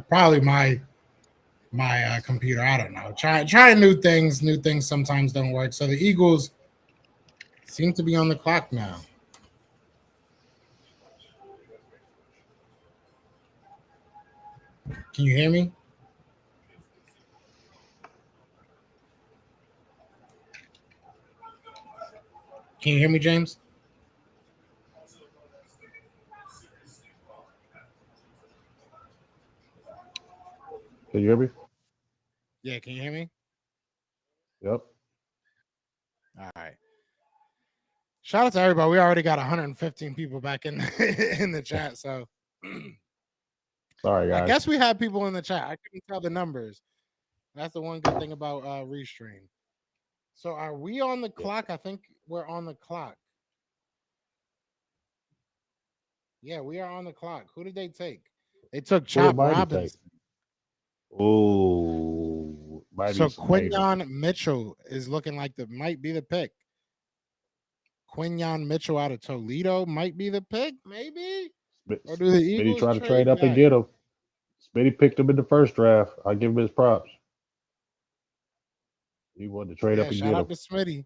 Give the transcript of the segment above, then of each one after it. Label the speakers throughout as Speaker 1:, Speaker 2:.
Speaker 1: Probably my computer. I don't know. Trying new things. New things sometimes don't work. So the Eagles seem to be on the clock now. Can you hear me? Can you hear me, James?
Speaker 2: Can you hear me?
Speaker 1: Yeah, can you hear me?
Speaker 2: Yep.
Speaker 1: All right. Shout out to everybody. We already got 115 people back in in the chat. So
Speaker 2: Sorry,
Speaker 1: I
Speaker 2: guys.
Speaker 1: guess we had people in the chat. I couldn't tell the numbers. That's the one good thing about Restream. So are we on the
Speaker 2: Yeah.
Speaker 1: clock? I think we're on the clock. Yeah, we are on the clock. Who did they take? They took
Speaker 2: Who did
Speaker 1: Chop
Speaker 2: Mighty take?
Speaker 1: Robinson.
Speaker 2: Oh, might be
Speaker 1: So
Speaker 2: some haters.
Speaker 1: Quinyon Mitchell is looking like the might be the pick. Quinyon Mitchell out of Toledo might be the pick, maybe? Or do the
Speaker 2: Smitty
Speaker 1: Eagles
Speaker 2: tried to trade
Speaker 1: trade
Speaker 2: up and
Speaker 1: back?
Speaker 2: get him. Smitty picked him in the first draft. I give him his props. He wanted to trade
Speaker 1: Yeah,
Speaker 2: up and
Speaker 1: shout
Speaker 2: get him.
Speaker 1: out to Smitty.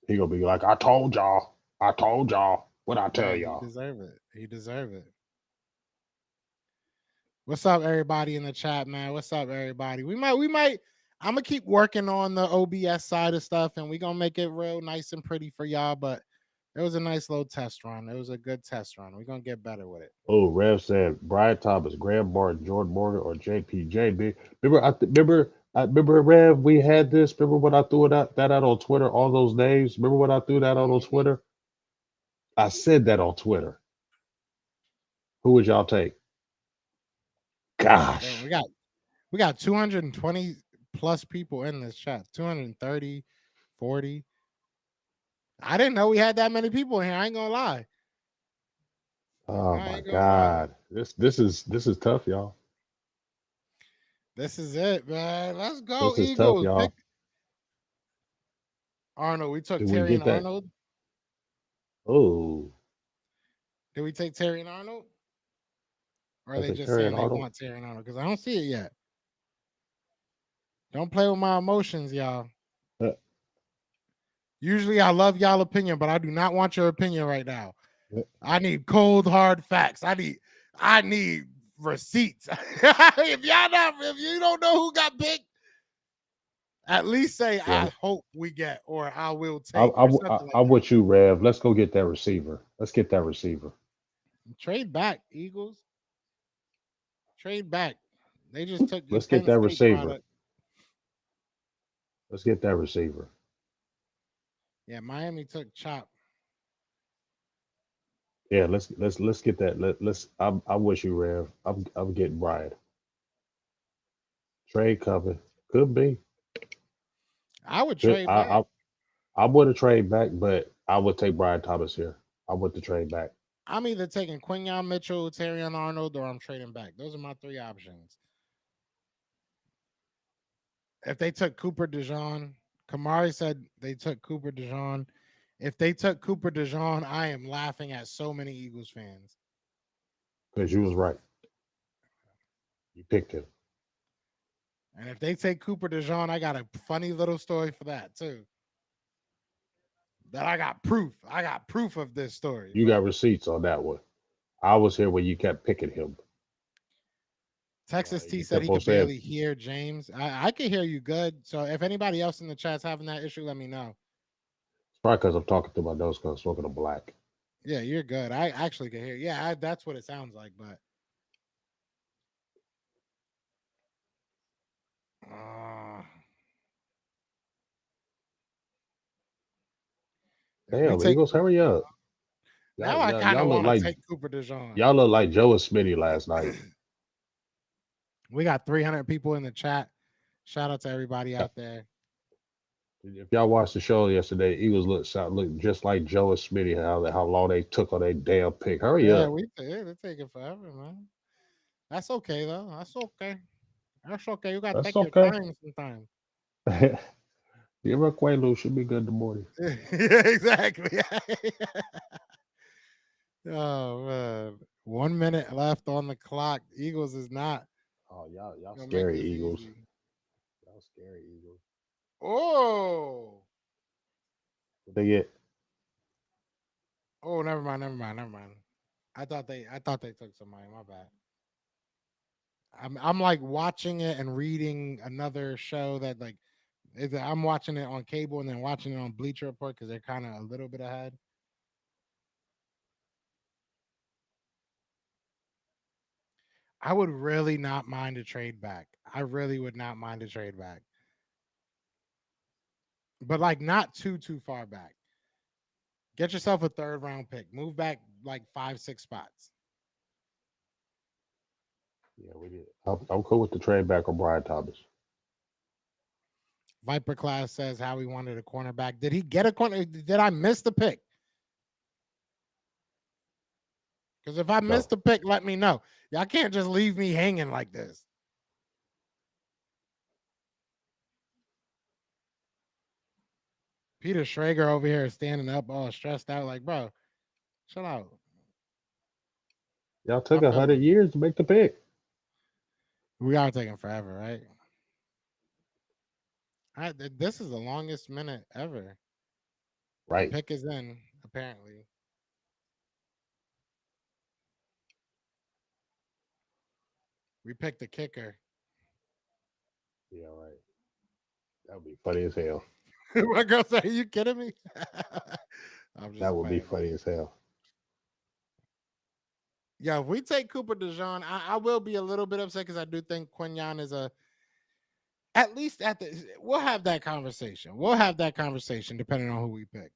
Speaker 2: He gonna be like, I told y'all. I told y'all. What I tell
Speaker 1: Yeah, he
Speaker 2: y'all?
Speaker 1: deserve it. He deserve it. What's up, everybody in the chat, man? What's up, everybody? We might. I'm gonna keep working on the OBS side of stuff, and we're gonna make it real nice and pretty for y'all. But it was a nice little test run. It was a good test run. We're gonna get better with it.
Speaker 2: Oh, Rev said Brian Thomas, Graham Martin, Jordan Morgan, or JPJ. Remember, I remember Rev. We had this. Remember when I threw that out on Twitter? All those names. Remember when I threw that out on
Speaker 1: Mhm.
Speaker 2: Twitter? I said that on Twitter. Who would y'all take?
Speaker 1: Damn,
Speaker 2: Gosh.
Speaker 1: we got 220 plus people in this chat. 230, 40. I didn't know we had that many people in here. I ain't gonna lie.
Speaker 2: Oh
Speaker 1: I
Speaker 2: my
Speaker 1: ain't gonna lie.
Speaker 2: God. This is tough, y'all.
Speaker 1: This is it, man. Let's go,
Speaker 2: This is tough,
Speaker 1: Eagles. Pick
Speaker 2: y'all.
Speaker 1: Arnold. We took
Speaker 2: Did we
Speaker 1: Terry and
Speaker 2: get that?
Speaker 1: Arnold.
Speaker 2: Oh,
Speaker 1: Did we take Terry and Arnold? Or are
Speaker 2: I
Speaker 1: they
Speaker 2: think
Speaker 1: just
Speaker 2: Terry
Speaker 1: saying
Speaker 2: and
Speaker 1: they
Speaker 2: Arnold.
Speaker 1: want Terry and Arnold? Because I don't see it yet. Don't play with my emotions, y'all.
Speaker 2: Uh,
Speaker 1: Usually I love y'all opinion, but I do not want your opinion right now.
Speaker 2: uh,
Speaker 1: I need cold hard facts. I need receipts. If you don't know who got picked, at least say
Speaker 2: yeah,
Speaker 1: I hope we get or I will
Speaker 2: I,
Speaker 1: take
Speaker 2: I,
Speaker 1: or something like
Speaker 2: I'm
Speaker 1: that.
Speaker 2: with you, Rev. Let's go get that receiver. Let's get that receiver.
Speaker 1: Trade back, Eagles. Trade back. They just took your
Speaker 2: Let's get
Speaker 1: Penn
Speaker 2: that
Speaker 1: State
Speaker 2: receiver.
Speaker 1: product.
Speaker 2: Let's get that receiver.
Speaker 1: Yeah, Miami took Chop.
Speaker 2: Yeah, let's get that. I'm with you, Rev. I'm getting Brian. Trade coming. Could be.
Speaker 1: I would
Speaker 2: Could
Speaker 1: trade back.
Speaker 2: I would have trade back, but I would take Brian Thomas here. I want to trade back.
Speaker 1: I'm either taking Quinyon Mitchell, Terry Arnold, or I'm trading back. Those are my three options. If they took Cooper DeJean, Kamari said they took Cooper DeJean. If they took Cooper DeJean, I am laughing at so many Eagles fans.
Speaker 2: Because you was right. You picked him.
Speaker 1: And if they take Cooper DeJean, I got a funny little story for that too. That I got proof. I got proof of this story.
Speaker 2: You got
Speaker 1: But
Speaker 2: receipts on that one. I was here when you kept picking him.
Speaker 1: Texas T
Speaker 2: You
Speaker 1: said
Speaker 2: kept
Speaker 1: he
Speaker 2: on
Speaker 1: could
Speaker 2: saying
Speaker 1: barely hear James. I can hear you good. So if anybody else in the chat's having that issue, let me know.
Speaker 2: it's probably because I'm talking through my nose because I'm smoking a black.
Speaker 1: Yeah, you're good. I actually can hear. Yeah, that's what it sounds like. But uh, if we
Speaker 2: Damn,
Speaker 1: take
Speaker 2: Eagles, hurry up.
Speaker 1: now, I kind of want to take Cooper DeJean.
Speaker 2: Y'all look like Joe and Smitty last night.
Speaker 1: We got 300 people in the chat. Shout out to everybody
Speaker 2: Yeah.
Speaker 1: out there.
Speaker 2: If y'all watched the show yesterday, Eagles look just like Joe and Smitty. How long they took on their damn pick. Hurry
Speaker 1: Yeah,
Speaker 2: up.
Speaker 1: they're taking forever, man. That's okay though. That's okay. That's okay. You gotta
Speaker 2: That's
Speaker 1: take your
Speaker 2: okay.
Speaker 1: time sometimes.
Speaker 2: Give her Quaalude. Should be good in the morning.
Speaker 1: Yeah, exactly. Oh man. 1 minute left on the clock. Eagles is not
Speaker 2: Oh, y'all
Speaker 1: gonna make
Speaker 2: scary
Speaker 1: this
Speaker 2: Eagles.
Speaker 1: easy.
Speaker 2: Y'all scary Eagles.
Speaker 1: Oh,
Speaker 2: What they get?
Speaker 1: oh, never mind. I thought they took somebody. My bad. I'm like watching it and reading another show that like I'm watching it on cable and then watching it on Bleacher Report because they're kind of a little bit ahead. I would really not mind a trade back. I really would not mind a trade back, but like not too far back. Get yourself a third round pick. Move back like 5 6 spots.
Speaker 2: Yeah, we did. I'm cool with the trade back on Brian Thomas.
Speaker 1: Viper class says how he wanted a cornerback. Did he get a corner? Did I miss the pick? Because if I
Speaker 2: No.
Speaker 1: missed the pick, let me know. Y'all can't just leave me hanging like this. Peter Schrager over here standing up all stressed out, like, bro, chill out.
Speaker 2: Y'all
Speaker 1: I
Speaker 2: took
Speaker 1: feel
Speaker 2: 100 years to make the pick.
Speaker 1: we are taking forever, right? This is the longest minute ever. The
Speaker 2: Right.
Speaker 1: pick is in, apparently. We picked the kicker.
Speaker 2: Yeah, right. That would be funny as hell.
Speaker 1: My girl said, are you kidding me? I'm
Speaker 2: That
Speaker 1: just
Speaker 2: would be
Speaker 1: playing, man.
Speaker 2: funny as hell.
Speaker 1: Yeah, if we take Cooper DeJean, I will be a little bit upset because I do think Quinyon is a at least at the we'll have that conversation. We'll have that conversation depending on who we pick.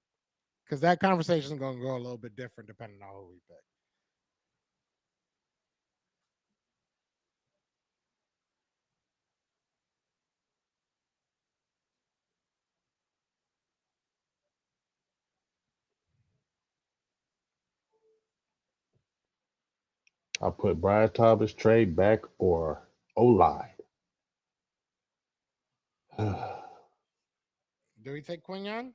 Speaker 1: Because that conversation is gonna go a little bit different depending on who we pick.
Speaker 2: I'll put Brian Thomas trade back or O line.
Speaker 1: Do we take Quinyon?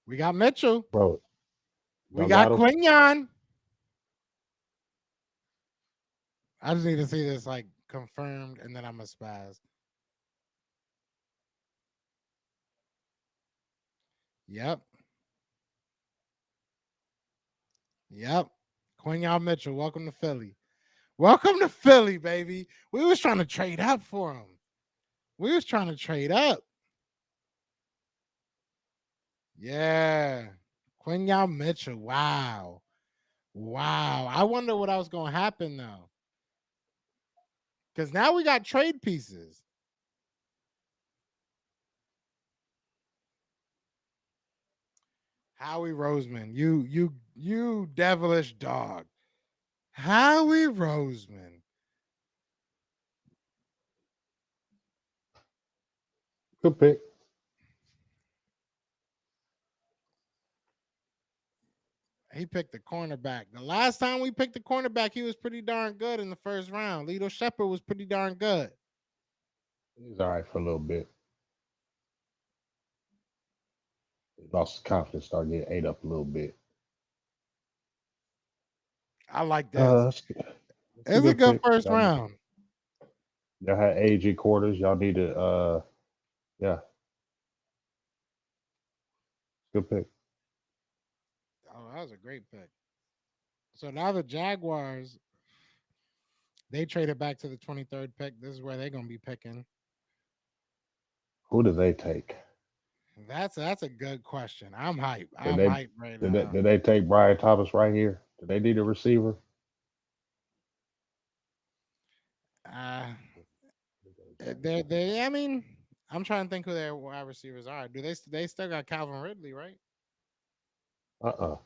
Speaker 1: We got Mitchell.
Speaker 2: Bro,
Speaker 1: We
Speaker 2: y'all
Speaker 1: got
Speaker 2: got him?
Speaker 1: Quinyon. I just need to see this like confirmed and then I'm a spaz. Yep. Yep. Quinyon Mitchell. Welcome to Philly. Welcome to Philly, baby. We was trying to trade up for him. We was trying to trade up. Yeah. Quinyon Mitchell. Wow. Wow. I wonder what else gonna happen though. Because now we got trade pieces. Howie Roseman. You devilish dog. Howie Roseman.
Speaker 2: Good pick.
Speaker 1: He picked the cornerback. The last time we picked the cornerback, he was pretty darn good in the first round. Lito Shepard was pretty darn good.
Speaker 2: He's all right for a little bit. He lost his confidence, started getting ate up a little bit.
Speaker 1: I like this.
Speaker 2: That's a
Speaker 1: It's a
Speaker 2: good
Speaker 1: good
Speaker 2: pick.
Speaker 1: first round.
Speaker 2: Y'all had AG quarters. Y'all need to, yeah, good pick.
Speaker 1: Oh, that was a great pick. So now the Jaguars, they traded back to the 23rd pick. This is where they're gonna be picking.
Speaker 2: Who do they take?
Speaker 1: That's a good question. I'm hype.
Speaker 2: Did
Speaker 1: I'm
Speaker 2: they
Speaker 1: hype right now.
Speaker 2: did they take Brian Thomas right here? Do they need a receiver?
Speaker 1: Uh they I mean, I'm trying to think who their wide receivers are. Do they still got Calvin Ridley, right?
Speaker 2: Uh-uh.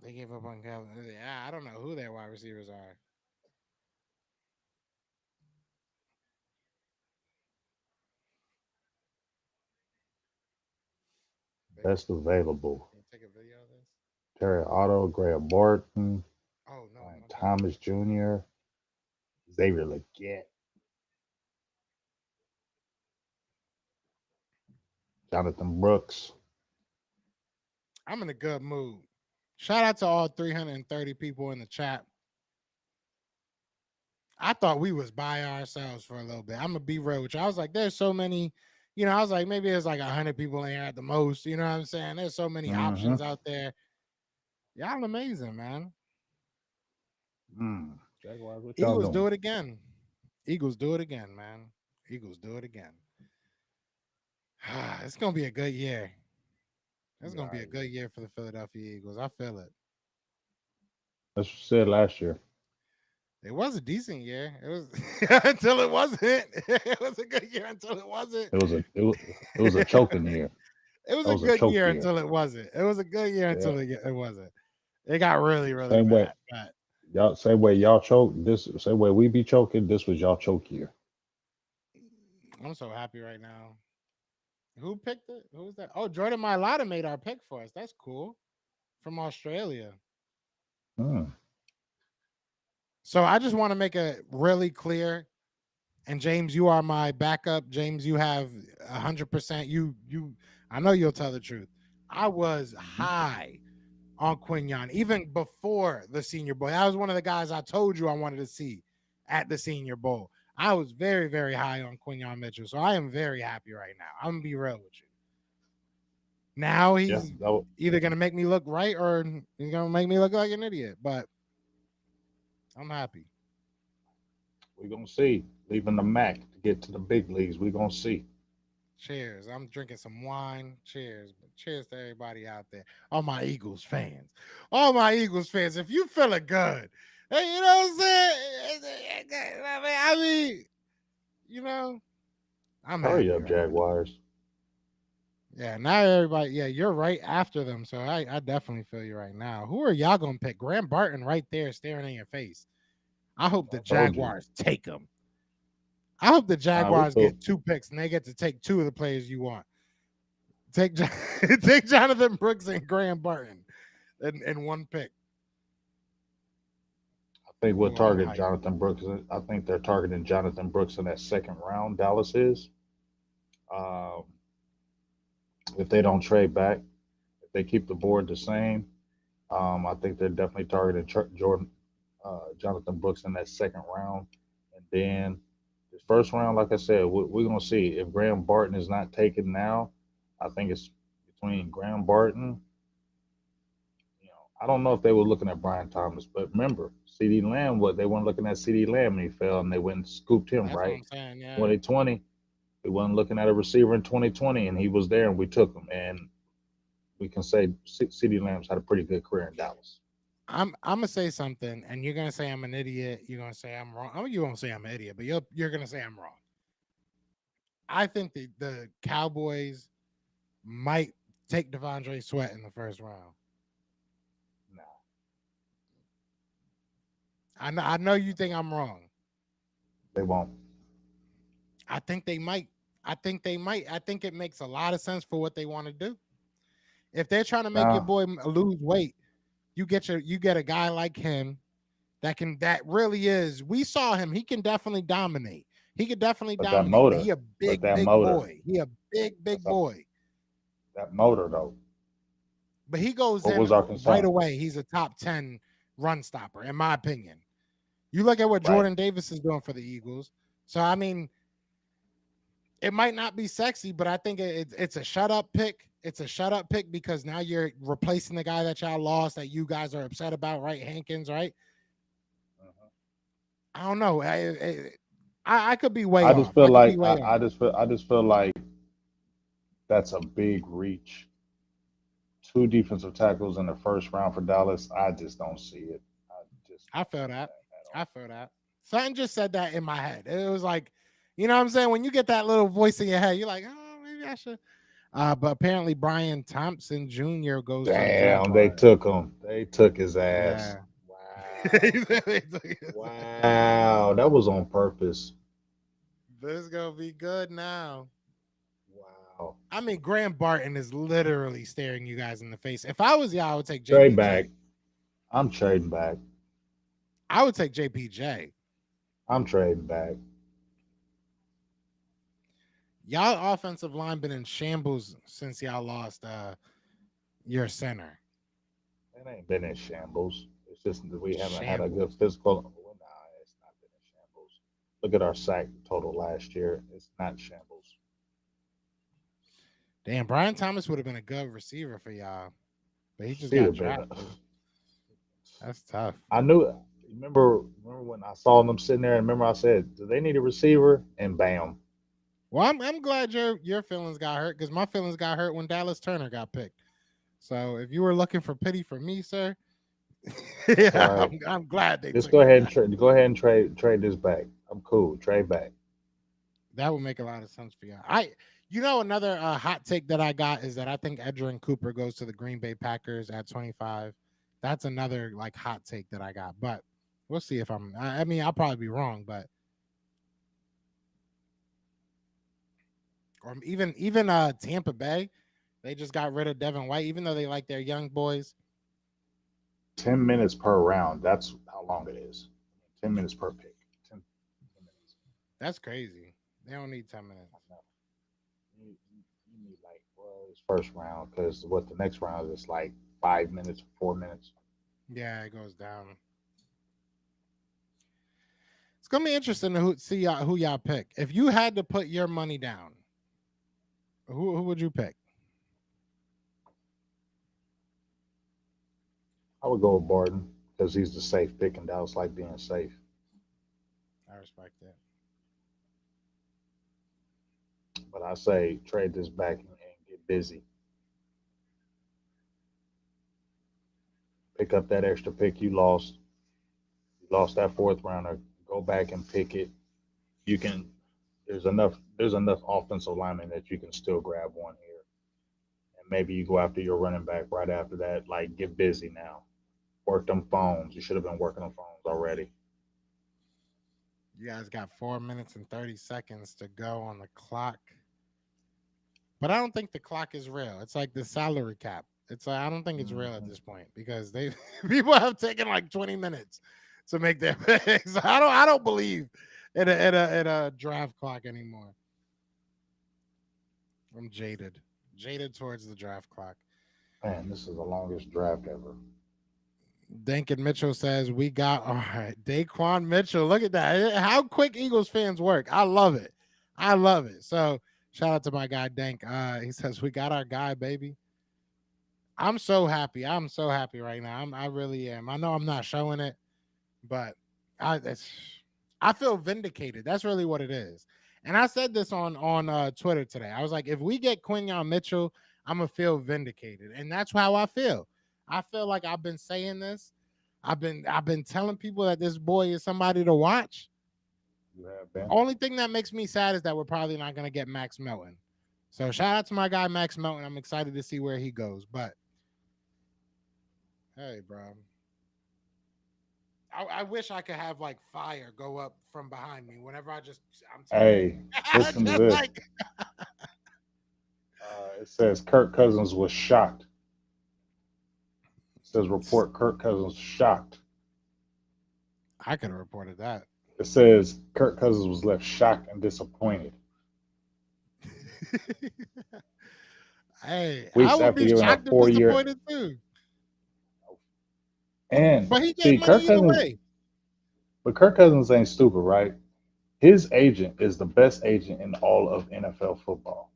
Speaker 1: They gave up on Calvin. Yeah, I don't know who their wide receivers are. Baby,
Speaker 2: Best available.
Speaker 1: can you take a video of this?
Speaker 2: Terry Otto, Graham Morton,
Speaker 1: Oh no,
Speaker 2: Brian
Speaker 1: my bad.
Speaker 2: Thomas Jr., Xavier Leggett, Jonathan Brooks.
Speaker 1: I'm in a good mood. Shout out to all 330 people in the chat. I thought we was by ourselves for a little bit. I'm gonna be real with you. I was like, there's so many, I was like, maybe there's like 100 people in here at the most. You know what I'm saying? There's so many
Speaker 2: Mm-hmm.
Speaker 1: options out there. Y'all amazing, man.
Speaker 2: Jaguars, what y'all
Speaker 1: Eagles
Speaker 2: doing?
Speaker 1: do it again. Eagles do it again, man. Eagles do it again. It's gonna be a good year. It's
Speaker 2: Yeah,
Speaker 1: gonna be a good year for the Philadelphia Eagles. I feel it.
Speaker 2: that's what you said last year.
Speaker 1: It was a decent year. It was until it wasn't. It was a good year until it wasn't.
Speaker 2: It was a choking year.
Speaker 1: It was
Speaker 2: That
Speaker 1: a
Speaker 2: was a
Speaker 1: good
Speaker 2: choke
Speaker 1: year
Speaker 2: year.
Speaker 1: until it wasn't. It was a good year
Speaker 2: Yeah.
Speaker 1: until it wasn't. It got really, really
Speaker 2: Same way.
Speaker 1: bad. But
Speaker 2: Y'all same way y'all choke. This same way we be choking. This was y'all choke year.
Speaker 1: I'm so happy right now. Who picked it? Who was that? Oh, Jordan Mailata made our pick for us. That's cool. From Australia.
Speaker 2: Hmm.
Speaker 1: So I just want to make it really clear. And James, you are my backup. James, you have 100%. I know you'll tell the truth. I was
Speaker 2: Mhm.
Speaker 1: high on Quinyon even before the Senior Bowl. That was one of the guys I told you I wanted to see at the Senior Bowl. I was very, very high on Quinyon Mitchell, so I am very happy right now. I'm gonna be real with you. Now
Speaker 2: Yeah.
Speaker 1: he's either gonna make me look right or he's gonna make me look like an idiot. But I'm happy.
Speaker 2: We gonna see. Leaving the MAC to get to the big leagues. We gonna see.
Speaker 1: Cheers. I'm drinking some wine. Cheers. Cheers to everybody out there. All my Eagles fans. All my Eagles fans. If you feeling good, hey, you know what I'm saying? I mean, you know, I'm
Speaker 2: Hurry
Speaker 1: happy
Speaker 2: up,
Speaker 1: right now.
Speaker 2: Jaguars.
Speaker 1: Yeah, now everybody, yeah, you're right after them. So I definitely feel you right now. Who are y'all gonna pick? Graham Barton right there staring in your face. I hope the
Speaker 2: I told you.
Speaker 1: Jaguars take him. I hope the
Speaker 2: We
Speaker 1: Jaguars
Speaker 2: cool.
Speaker 1: get 2 picks and they get to take 2 of the players you want. Take take Jonathan Brooks and Graham Barton in 1 pick.
Speaker 2: I think we'll
Speaker 1: Ooh, I'm
Speaker 2: target
Speaker 1: hyped.
Speaker 2: Jonathan Brooks. I think they're targeting Jonathan Brooks in that second round. Dallas is. Um, if they don't trade back, if they keep the board the same, I think they're definitely targeting Jonathan Brooks in that second round. And then this first round, like I said, we're going to see. If Graham Barton is not taken now, I think it's between Graham Barton. I don't know if they were looking at Brian Thomas, but remember, CD Lamb, what they weren't looking at CD Lamb when he fell and they went and scooped him,
Speaker 1: That's what
Speaker 2: right?
Speaker 1: I'm saying. Yeah,
Speaker 2: 2020, we wasn't looking at a receiver in 2020 and he was there and we took him. And we can say CD Lamb's had a pretty good career in Dallas.
Speaker 1: I'm gonna say something, and you're gonna say I'm an idiot. You're gonna say I'm wrong. I mean, you won't say I'm an idiot, but you're gonna say I'm wrong. I think the Cowboys might take Devondre Sweat in the first round.
Speaker 2: No,
Speaker 1: I know you think I'm wrong.
Speaker 2: they won't.
Speaker 1: I think they might. I think they might. I think it makes a lot of sense for what they want to do. If they're trying to make your
Speaker 2: No,
Speaker 1: boy lose weight, you get a guy like him that really is. We saw him. He can definitely dominate. He could definitely
Speaker 2: but that
Speaker 1: dominate, but
Speaker 2: motor,
Speaker 1: he a
Speaker 2: but
Speaker 1: big,
Speaker 2: that
Speaker 1: big
Speaker 2: motor,
Speaker 1: boy. He a big,
Speaker 2: that's
Speaker 1: big
Speaker 2: a,
Speaker 1: boy.
Speaker 2: that motor though.
Speaker 1: But he goes
Speaker 2: What
Speaker 1: in
Speaker 2: was our
Speaker 1: right
Speaker 2: concern?
Speaker 1: away. He's a top 10 run stopper, in my opinion. You look at what
Speaker 2: Right.
Speaker 1: Jordan Davis is doing for the Eagles. So I mean, it might not be sexy, but I think it's a shut up pick. It's a shut up pick because now you're replacing the guy that y'all lost that you guys are upset about, right? Hankins, right?
Speaker 2: Mhm.
Speaker 1: I don't know. I could be way
Speaker 2: I just
Speaker 1: off.
Speaker 2: feel
Speaker 1: I could be
Speaker 2: like
Speaker 1: way off.
Speaker 2: I just feel like that's a big reach. Two defensive tackles in the first round for Dallas. I just don't see it. I just
Speaker 1: I
Speaker 2: don't
Speaker 1: feel
Speaker 2: see
Speaker 1: that.
Speaker 2: that at
Speaker 1: I
Speaker 2: all.
Speaker 1: feel that. Something just said that in my head. It was like, you know what I'm saying? When you get that little voice in your head, you're like, oh, maybe I should. But apparently Brian Thompson Jr. goes to the
Speaker 2: Damn, they
Speaker 1: Jaguars.
Speaker 2: took him. They took his ass.
Speaker 1: Yeah.
Speaker 2: Wow. Wow. That was on purpose.
Speaker 1: This is gonna be good now.
Speaker 2: Wow.
Speaker 1: I mean, Graham Barton is literally staring you guys in the face. If I was y'all, I would take
Speaker 2: Trade
Speaker 1: JPJ.
Speaker 2: back. I'm trading back.
Speaker 1: I would take JPJ.
Speaker 2: I'm trading back.
Speaker 1: Y'all offensive line been in shambles since y'all lost your center.
Speaker 2: It ain't been in shambles. It's just that we haven't had a good
Speaker 1: Shambles.
Speaker 2: physical. Well, nah, it's not been in shambles. Look at our sack total last year. It's not shambles.
Speaker 1: Damn, Brian Thomas would have been a good receiver for y'all, but he just
Speaker 2: He'd
Speaker 1: got
Speaker 2: have been.
Speaker 1: drafted. That's tough.
Speaker 2: I knew. Remember when I saw them sitting there, and remember I said, "Do they need a receiver?" And bam,
Speaker 1: Well, I'm glad your feelings got hurt because my feelings got hurt when Dallas Turner got picked. So if you were looking for pity from me, sir,
Speaker 2: that's all
Speaker 1: yeah,
Speaker 2: right.
Speaker 1: I'm glad they
Speaker 2: Just
Speaker 1: took
Speaker 2: go
Speaker 1: him
Speaker 2: ahead and
Speaker 1: back.
Speaker 2: trade this back. I'm cool. Trade back.
Speaker 1: That would make a lot of sense for you. Another hot take that I got is that I think Edgerrin Cooper goes to the Green Bay Packers at 25. That's another like hot take that I got, but we'll see if I mean, I'll probably be wrong, but or even Tampa Bay, they just got rid of Devin White, even though they like their young boys.
Speaker 2: 10 minutes per round. That's how long it is. 10 minutes per pick. 10 minutes.
Speaker 1: That's crazy. They don't need 10 minutes.
Speaker 2: No. You need like well, it's first round because what the next round is like 5 minutes, 4 minutes.
Speaker 1: Yeah, it goes down. It's gonna be interesting to see who y'all pick. If you had to put your money down, who would you pick?
Speaker 2: I would go with Barton because he's the safe pick, and Dallas like being safe.
Speaker 1: I respect that.
Speaker 2: But I say trade this back and get busy. Pick up that extra pick you lost. You lost that fourth rounder. Go back and pick it. You can. There's enough offensive linemen that you can still grab one here, and maybe you go after your running back right after that. Like get busy now. Work them phones. You should have been working them phones already.
Speaker 1: You guys got 4 minutes and 30 seconds to go on the clock, but I don't think the clock is real. It's like the salary cap. It's I don't think it's real at
Speaker 2: Mm-hmm.
Speaker 1: this point because they people have taken like 20 minutes to make their picks. I don't believe in a draft clock anymore. I'm jaded towards the draft clock.
Speaker 2: Man, this is the longest draft ever.
Speaker 1: Duncan Mitchell says we got all right. Daquan Mitchell, look at that! How quick Eagles fans work. I love it. I love it. So shout out to my guy Dank. He says we got our guy, baby. I'm so happy. I'm so happy right now. I really am. I know I'm not showing it, but I it's, I feel vindicated. That's really what it is. And I said this on Twitter today. I was like, if we get Quinyon Mitchell, I'm gonna feel vindicated, and that's how I feel. I feel like I've been saying this. I've been telling people that this boy is somebody to watch.
Speaker 2: You have been.
Speaker 1: Only thing that makes me sad is that we're probably not gonna get Max Melton. So shout out to my guy Max Melton. I'm excited to see where he goes. But hey, bro, I wish I could have like fire go up from behind me whenever I'm telling
Speaker 2: Hey,
Speaker 1: you.
Speaker 2: listen to
Speaker 1: Just
Speaker 2: this.
Speaker 1: like
Speaker 2: It says Kirk Cousins was shocked. It says report Kirk Cousins shocked.
Speaker 1: I could have reported that.
Speaker 2: It says Kirk Cousins was left shocked and disappointed
Speaker 1: Hey, I
Speaker 2: weeks
Speaker 1: would
Speaker 2: after
Speaker 1: be
Speaker 2: giving a
Speaker 1: shocked and
Speaker 2: 4 year.
Speaker 1: disappointed too.
Speaker 2: And
Speaker 1: But he get
Speaker 2: see,
Speaker 1: money either way.
Speaker 2: Kirk Cousins ain't stupid, right? His agent is the best agent in all of NFL football.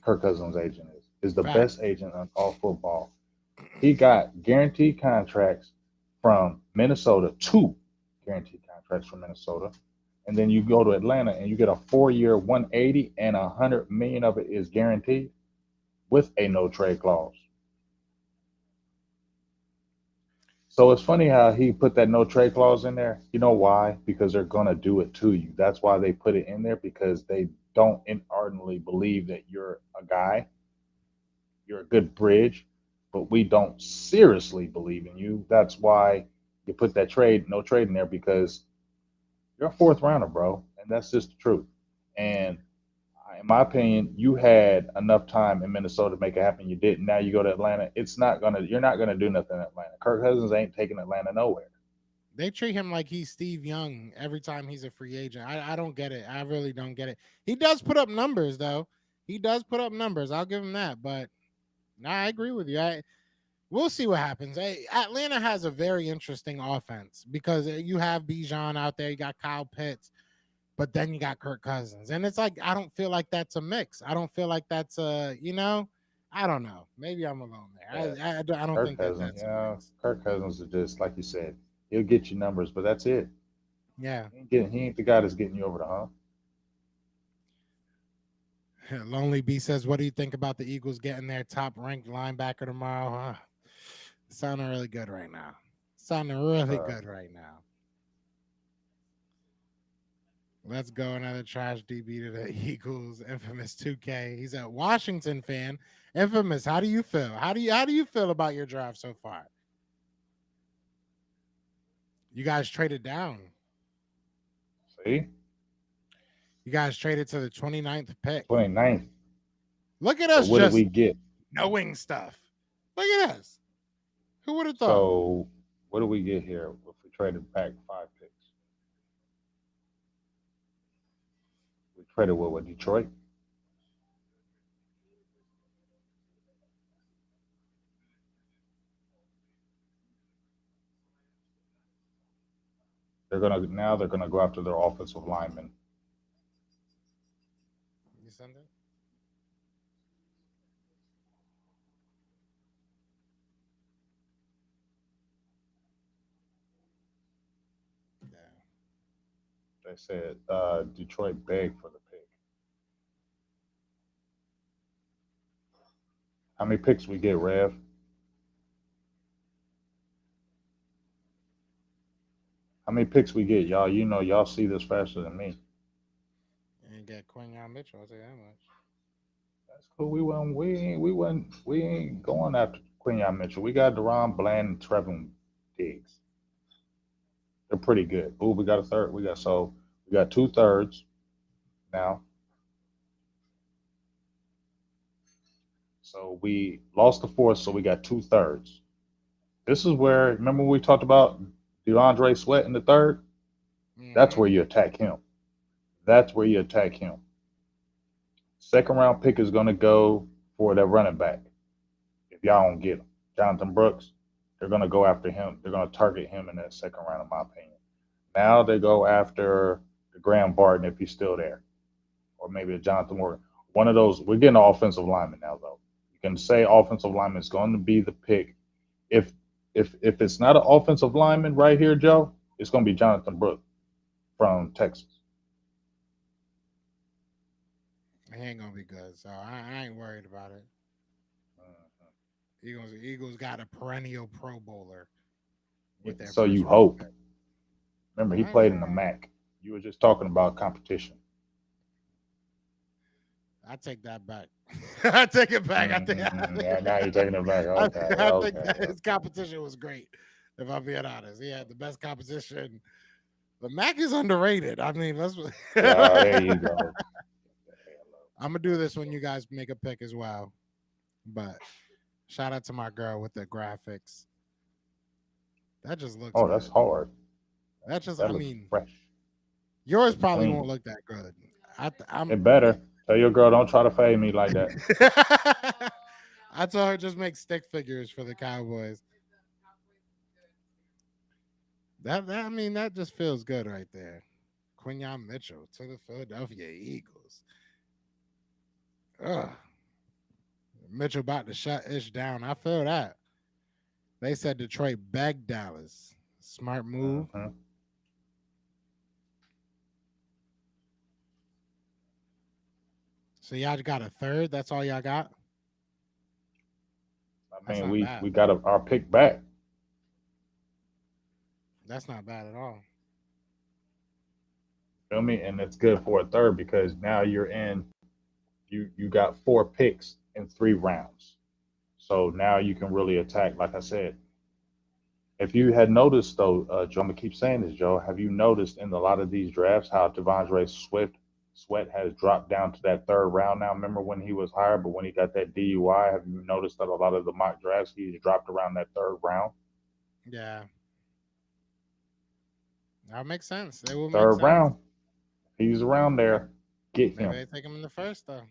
Speaker 2: Kirk Cousins' agent is the best
Speaker 1: Facts.
Speaker 2: agent in all football. He got guaranteed contracts from Minnesota, two guaranteed contracts from Minnesota. And then you go to Atlanta and you get a 4 year 180 and 100 million of it is guaranteed with a no trade clause. So it's funny how he put that no trade clause in there. You know why? Because they're gonna do it to you. That's why they put it in there because they don't inordinately believe that you're a guy, you're a good bridge, but we don't seriously believe in you. That's why you put that no trade in there because you're a fourth rounder, bro, and that's just the truth. And in my opinion, you had enough time in Minnesota to make it happen. You didn't. Now you go to Atlanta. You're not gonna do nothing in Atlanta. Kirk Cousins ain't taking Atlanta nowhere.
Speaker 1: They treat him like he's Steve Young every time he's a free agent. I don't get it. I really don't get it. He does put up numbers though. He does put up numbers. I'll give him that. But nah, I agree with you. we'll see what happens. Hey, Atlanta has a very interesting offense because you have Bijan out there, you got Kyle Pitts, but then you got Kirk Cousins, and it's like I don't feel like that's a mix. I don't feel like that's a I don't know. Maybe I'm alone
Speaker 2: Yeah,
Speaker 1: there. I don't
Speaker 2: Kirk
Speaker 1: think that
Speaker 2: Cousins.
Speaker 1: that's a
Speaker 2: Yeah,
Speaker 1: mix.
Speaker 2: Kirk Cousins is just like you said. He'll get you numbers, but that's it.
Speaker 1: Yeah.
Speaker 2: He ain't the guy that's getting you over the hump.
Speaker 1: Lonely B says, "What do you think about the Eagles getting their top ranked linebacker tomorrow?" Huh? Sounding really good right now. Sounding really
Speaker 2: Uh,
Speaker 1: good right now. Let's go another trash DB to the Eagles. Infamous 2K. He's a Washington fan. Infamous, how do you feel? How do you feel about your draft so far? You guys traded down.
Speaker 2: see,
Speaker 1: You guys traded to the 29th pick.
Speaker 2: 29th.
Speaker 1: Look at
Speaker 2: So
Speaker 1: us
Speaker 2: what did we
Speaker 1: just
Speaker 2: get?
Speaker 1: knowing stuff. Look at us. Who would have thought?
Speaker 2: So what do we get here if we traded back 5 picks? We traded with Detroit. They're gonna go after their offensive lineman.
Speaker 1: You send it? Yeah.
Speaker 2: They said Detroit begged for the pick. How many picks we get, Rev? How many picks we get, y'all? You know, y'all see this faster than me.
Speaker 1: And get Quinyon Mitchell, I'll tell you that much.
Speaker 2: That's cool. We ain't going after Quinyon Mitchell. We got Deron Bland and Trevin Diggs. They're pretty good. Ooh, we got a third. We got 2/3 now. So we lost the fourth, so we got 2/3. This is where remember when we talked about DeAndre Sweat in the third? That's
Speaker 1: Mm-hmm.
Speaker 2: where you attack him. That's where you attack him. Second round pick is gonna go for that running back. If y'all don't get him, Jonathan Brooks, they're gonna go after him. They're gonna target him in that second round, in my opinion. Now they go after the Graham Barton if he's still there, or maybe a Jonathan Morgan. One of those. We're getting an offensive lineman now, though. You can say offensive lineman is going to be the pick. If if it's not an offensive lineman right here, Joe, it's going to be Jonathan Brooks from Texas.
Speaker 1: He ain't gonna be good, so I ain't worried about it. Eagles got a perennial Pro Bowler with their
Speaker 2: So
Speaker 1: first
Speaker 2: you
Speaker 1: round
Speaker 2: hope.
Speaker 1: pick.
Speaker 2: Remember, he played in the
Speaker 1: I,
Speaker 2: MAC. You were just talking about competition.
Speaker 1: I take that back. I take it back.
Speaker 2: Yeah, now you're taking it back. Okay,
Speaker 1: I think
Speaker 2: okay,
Speaker 1: that his
Speaker 2: okay.
Speaker 1: competition was great. If I'm being honest, he had the best competition. The Mac is underrated. I mean, let's.
Speaker 2: Yeah, there you go.
Speaker 1: I'm gonna do this when you guys make a pick as well. But shout out to my girl with the graphics. That just looks
Speaker 2: Oh, that's
Speaker 1: good.
Speaker 2: hard.
Speaker 1: That just,
Speaker 2: That
Speaker 1: I
Speaker 2: looks
Speaker 1: mean,
Speaker 2: fresh.
Speaker 1: yours
Speaker 2: Looks
Speaker 1: probably won't
Speaker 2: clean.
Speaker 1: look that good. I'm.
Speaker 2: It better. Tell your girl don't try to fade me like that.
Speaker 1: I told her just make stick figures for the Cowboys. That I mean, that just feels good right there. Quinyon Mitchell to the Philadelphia Eagles. Ugh. Mitchell about to shut Ish down. I feel that. They said Detroit begged Dallas. Smart move.
Speaker 2: Hmm.
Speaker 1: So y'all got a third. That's all y'all got.
Speaker 2: I
Speaker 1: That's
Speaker 2: mean,
Speaker 1: not
Speaker 2: we
Speaker 1: bad.
Speaker 2: we got our pick back.
Speaker 1: That's not bad at all.
Speaker 2: Feel me? And it's good for a third because now you're in. You got 4 picks in 3 rounds. So now you can really attack. Like I said, if you had noticed though, Joe, I'm gonna keep saying this, Joe. Have you noticed in a lot of these drafts how Devondre Sweat has dropped down to that third round now? Remember when he was higher, but when he got that DUI, have you noticed that a lot of the mock drafts he's dropped around that third round?
Speaker 1: Yeah, that makes sense. It will make
Speaker 2: Third
Speaker 1: sense.
Speaker 2: round, he's around there. Get
Speaker 1: Maybe
Speaker 2: him.
Speaker 1: they take him in the first though.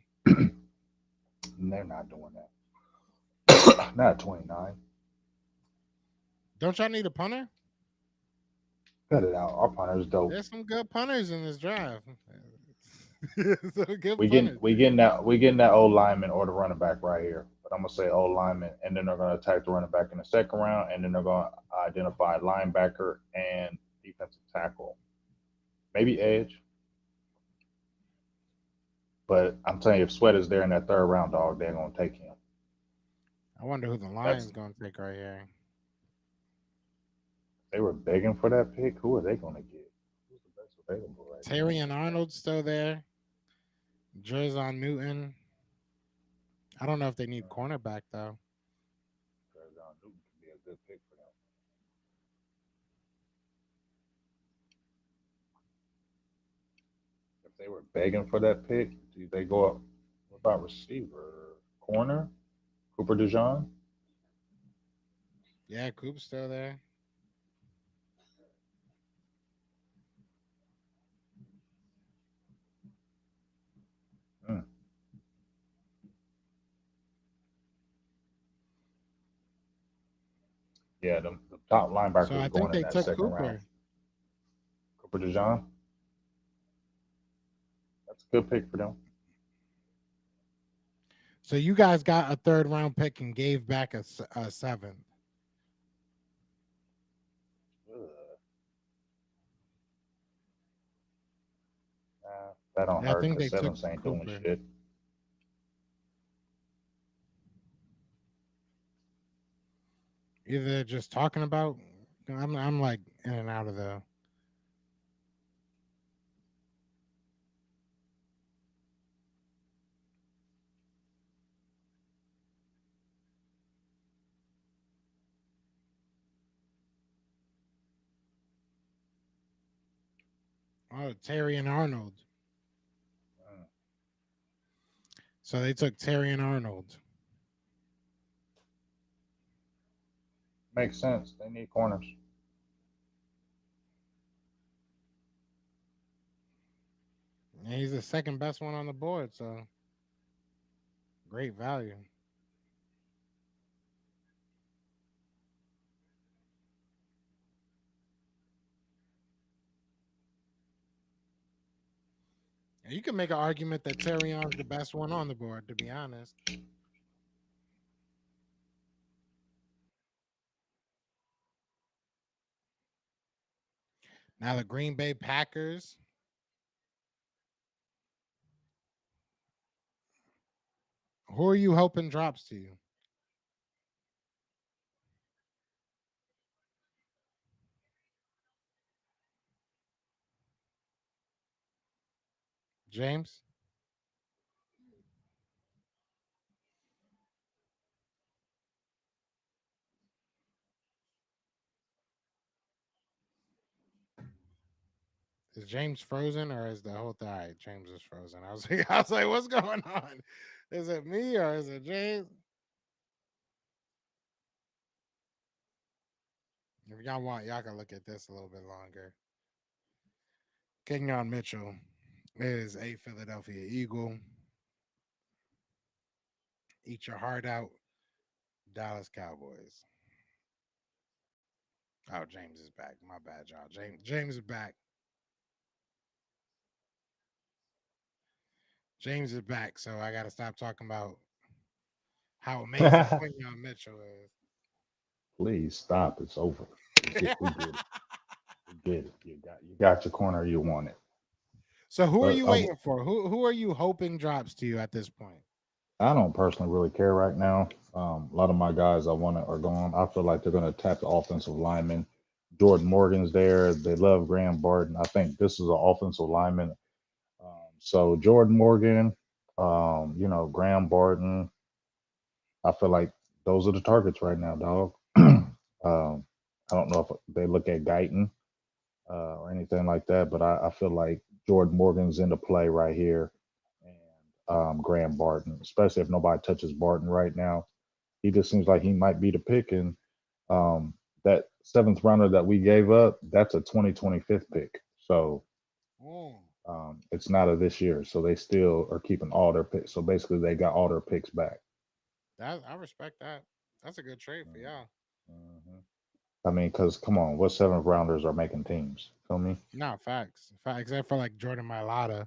Speaker 2: And they're not doing that. Not 29.
Speaker 1: Don't y'all need a punter?
Speaker 2: Cut it out. Our punter's dope.
Speaker 1: There's some good punters in this draft. Some good
Speaker 2: We getting
Speaker 1: punters.
Speaker 2: we getting that old lineman or the running back right here. But I'm gonna say old lineman, and then they're gonna attack the running back in the second round, and then they're gonna identify linebacker and defensive tackle, maybe edge. But I'm telling you, if Sweat is there in that third round, dog, they're gonna take him.
Speaker 1: I wonder who the
Speaker 2: That's
Speaker 1: Lions gonna take right here.
Speaker 2: they were begging for that pick. Who are they gonna get? Who's the best available right now?
Speaker 1: Terry and Arnold's still there. Jerzon Newton. I don't know if they need cornerback though.
Speaker 2: John Newton could be a good pick for them. If they were begging for that pick, do they go up? What about receiver, corner, Cooper DeJean?
Speaker 1: Yeah, Coop's still there.
Speaker 2: Hmm. Yeah, the top
Speaker 1: So
Speaker 2: linebackers
Speaker 1: I
Speaker 2: are
Speaker 1: think
Speaker 2: going in
Speaker 1: they
Speaker 2: that
Speaker 1: took
Speaker 2: second round.
Speaker 1: Cooper.
Speaker 2: Cooper DeJean, that's a good pick for them.
Speaker 1: So you guys got a third round pick and gave back a seventh.
Speaker 2: Ugh. Nah, that don't
Speaker 1: Yeah, I
Speaker 2: hurt
Speaker 1: think
Speaker 2: because
Speaker 1: they took
Speaker 2: Sevens ain't doing
Speaker 1: Cooper.
Speaker 2: shit.
Speaker 1: Either they're just talking about. I'm like in and out of the. Oh, Terry and Arnold.
Speaker 2: Mm.
Speaker 1: So they took Terry and Arnold.
Speaker 2: Makes sense. They need corners.
Speaker 1: And he's the second best one on the board. So great value. And you can make an argument that Terry On's the best one on the board. To be honest. Now the Green Bay Packers. Who are you hoping drops to you? James? Is James frozen or is the whole thing? All right, James is frozen. I was like, I was like, what's going on? Is it me or is it James? If y'all want, y'all can look at this a little bit longer. Quinyon Mitchell is a Philadelphia Eagle. Eat your heart out, Dallas Cowboys. Oh, James is back. My bad, y'all. James is back. James is back. So I got to stop talking about how amazing Quinyon Mitchell
Speaker 2: Please stop. It's over. We
Speaker 1: is.
Speaker 2: get we get it. We get it. You got your corner. You want it.
Speaker 1: So who are
Speaker 2: But
Speaker 1: you waiting for? Who are you hoping drops to you at this point?
Speaker 2: I don't personally really care right now. A lot of my guys I want are gone. I feel like they're going to tap the offensive lineman. Jordan Morgan's there. They love Graham Barton. I think this is an offensive lineman. So Jordan Morgan, Graham Barton. I feel like those are the targets right now, dog. I don't know if they look at Guyton or anything like that, but I feel like Jordan Morgan's in the play right here, and Graham Barton, especially if nobody touches Barton right now. He just seems like he might be the pick. And that seventh rounder that we gave up, that's a 2025 pick. So
Speaker 1: Mm,
Speaker 2: it's not of this year. So they still are keeping all their picks. So basically, they got all their picks back.
Speaker 1: that I respect that. That's a good trade for y'all.
Speaker 2: Mm-hmm. I mean, because come on, what seventh rounders are making teams? Feel me?
Speaker 1: No, facts. Except for like Jordan Mailata,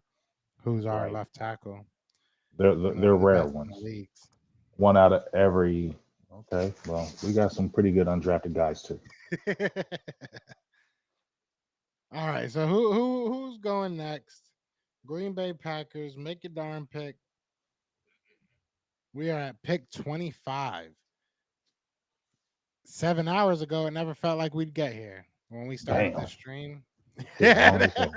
Speaker 1: who's our
Speaker 2: Right.
Speaker 1: left tackle and one
Speaker 2: They're
Speaker 1: of the
Speaker 2: rare
Speaker 1: best in the
Speaker 2: ones.
Speaker 1: leagues.
Speaker 2: One out of every. Okay, well, we got some pretty good undrafted guys too.
Speaker 1: All right, so who's going next? Green Bay Packers, make your darn pick. We are at pick 25. 7 hours ago, it never felt like we'd get here when we started
Speaker 2: Damn,
Speaker 1: this stream.
Speaker 2: shit, long as hell.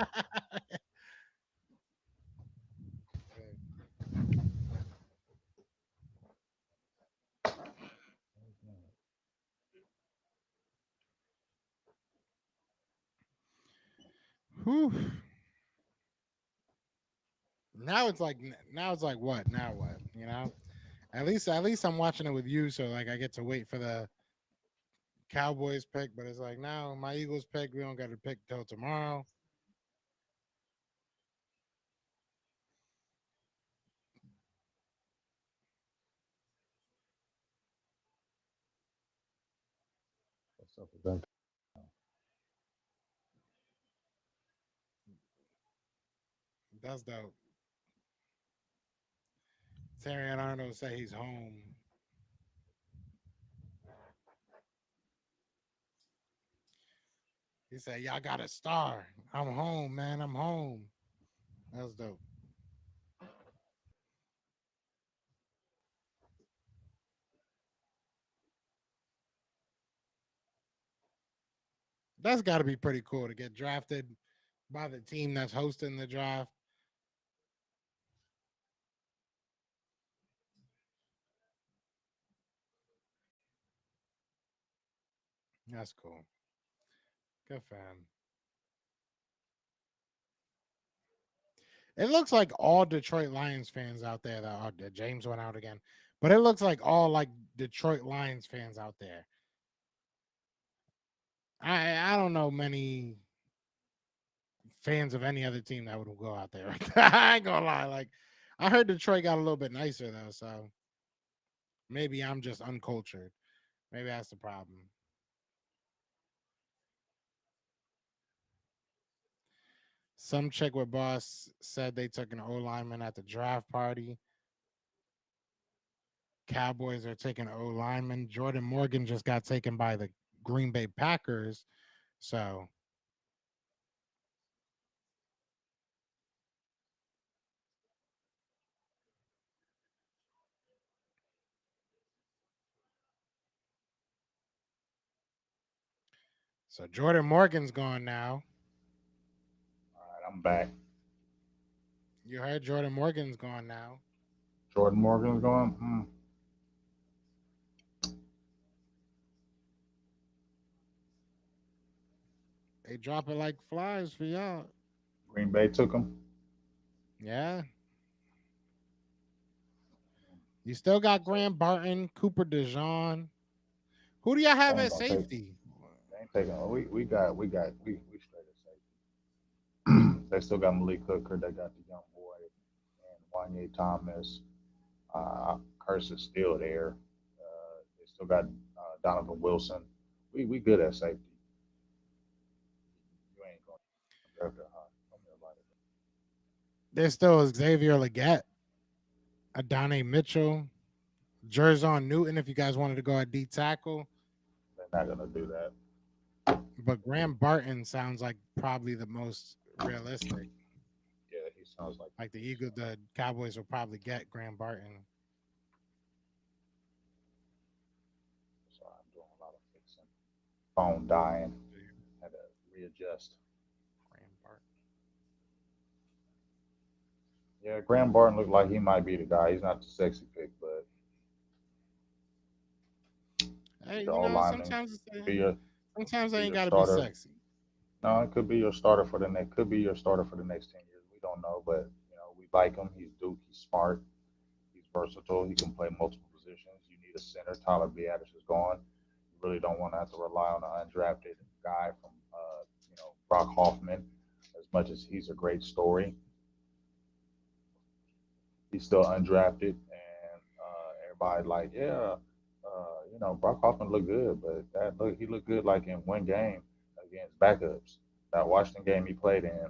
Speaker 1: Whew. Now it's like what? Now what? At least I'm watching it with you, so like I get to wait for the Cowboys pick, but it's like now my Eagles pick, we don't got to pick till tomorrow.
Speaker 2: What's up with that?
Speaker 1: That's dope. Terry and Arnold say he's home. He said, "Y'all got a star. I'm home, man. I'm home." That's dope. That's got to be pretty cool to get drafted by the team that's hosting the draft. That's cool. Good for him. It looks like all Detroit Lions fans out there that are James went out again, but it looks like all like Detroit Lions fans out there. I don't know many fans of any other team that would go out there. I ain't gonna lie. Like I heard Detroit got a little bit nicer though, so maybe I'm just uncultured. Maybe that's the problem. Some chick with boss said they took an O lineman at the draft party. Cowboys are taking O lineman. Jordan Morgan just got taken by the Green Bay Packers. So Jordan Morgan's gone now.
Speaker 2: All right, I'm back.
Speaker 1: You heard Jordan Morgan's gone now.
Speaker 2: Jordan Morgan's going.
Speaker 1: They drop it like flies for y'all.
Speaker 2: Green Bay took him.
Speaker 1: Yeah. You still got
Speaker 2: So
Speaker 1: Graham Barton, Cooper DeJean. Who do y'all have
Speaker 2: they ain't
Speaker 1: at
Speaker 2: gonna take.
Speaker 1: safety?
Speaker 2: They ain't taking. We straight at safety. They still got Malik Hooker. They got the young boy and Wanye Thomas. Curse is still there. They still got Donovan Wilson. We good at safety. You ain't going to draft that high. Tell me about it.
Speaker 1: There's still Xavier Leggett, Adonai Mitchell, Jerzon Newton, if you guys wanted to go at D tackle.
Speaker 2: They're not gonna do that.
Speaker 1: But Graham Barton sounds like probably the most realistic.
Speaker 2: Yeah, he sounds like
Speaker 1: Like the Cowboys will probably get Graham Barton.
Speaker 2: so I'm doing a lot of fixing. Phone dying. Had to readjust.
Speaker 1: Graham Barton.
Speaker 2: Yeah, Graham Barton looked like he might be the guy. He's not the sexy pick, but he's
Speaker 1: Hey,
Speaker 2: your old lineman.
Speaker 1: sometimes
Speaker 2: Could be your
Speaker 1: sometimes
Speaker 2: could
Speaker 1: they
Speaker 2: be
Speaker 1: ain't
Speaker 2: your
Speaker 1: got to be
Speaker 2: starter.
Speaker 1: sexy.
Speaker 2: No, it could be your starter for the next. Could be your starter for the next 10 years. We don't know, but we like him. He's Duke. He's smart. He's versatile. He can play multiple positions. You need a center. Tyler Biadasz is gone. You really don't want to have to rely on an undrafted guy from Brock Hoffman. As much as he's a great story, he's still undrafted, and everybody like, yeah, Brock Hoffman looked good, but he looked good like in one game against backups. That Washington game he played in,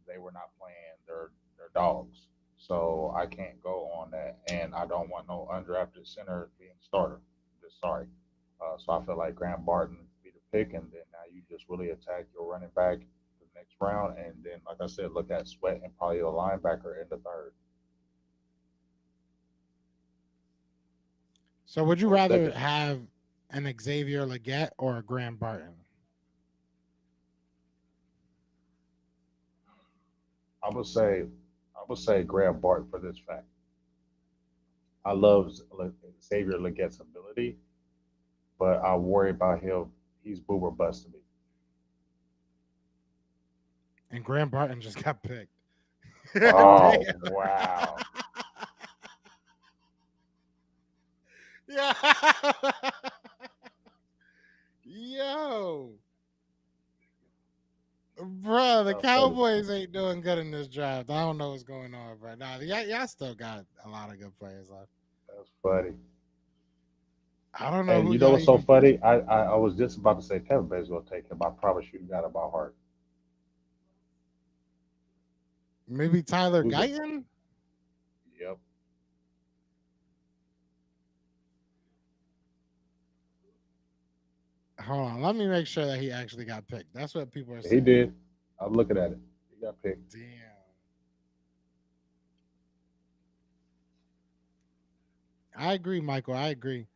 Speaker 2: they were not playing their dogs. So I can't go on that, and I don't want no undrafted center being starter. Just sorry. So I feel like Graham Barton be the pick, and then now you just really attack your running back the next round, and then like I said, look at Sweat and probably a linebacker in the third
Speaker 1: So would you
Speaker 2: or
Speaker 1: rather
Speaker 2: second.
Speaker 1: have an Xavier Leggett or a Graham Barton?
Speaker 2: I would say I would say Graham Barton for this fact. I love Xavier Leggett's ability, but I worry about him. He's boomer bust to me.
Speaker 1: And Graham Barton just got picked.
Speaker 2: Oh
Speaker 1: Damn.
Speaker 2: wow!
Speaker 1: Yeah. Yo. Bro, the
Speaker 2: That's funny.
Speaker 1: Cowboys ain't doing good in this draft. I don't know what's going on, but nah, y'all still got a lot of good players left.
Speaker 2: That's funny.
Speaker 1: I don't know
Speaker 2: And
Speaker 1: who
Speaker 2: you know
Speaker 1: y'all
Speaker 2: what's so
Speaker 1: even
Speaker 2: funny? I was just about to say Kevin Bates gonna take him. I promise you, got him by heart.
Speaker 1: maybe Tyler
Speaker 2: Who's a
Speaker 1: Guyton?
Speaker 2: yep?
Speaker 1: Hold on, let me make sure that he actually got picked. That's what people are
Speaker 2: He
Speaker 1: saying.
Speaker 2: did. I'm looking at it. He got picked.
Speaker 1: Damn. I agree, Michael. I agree.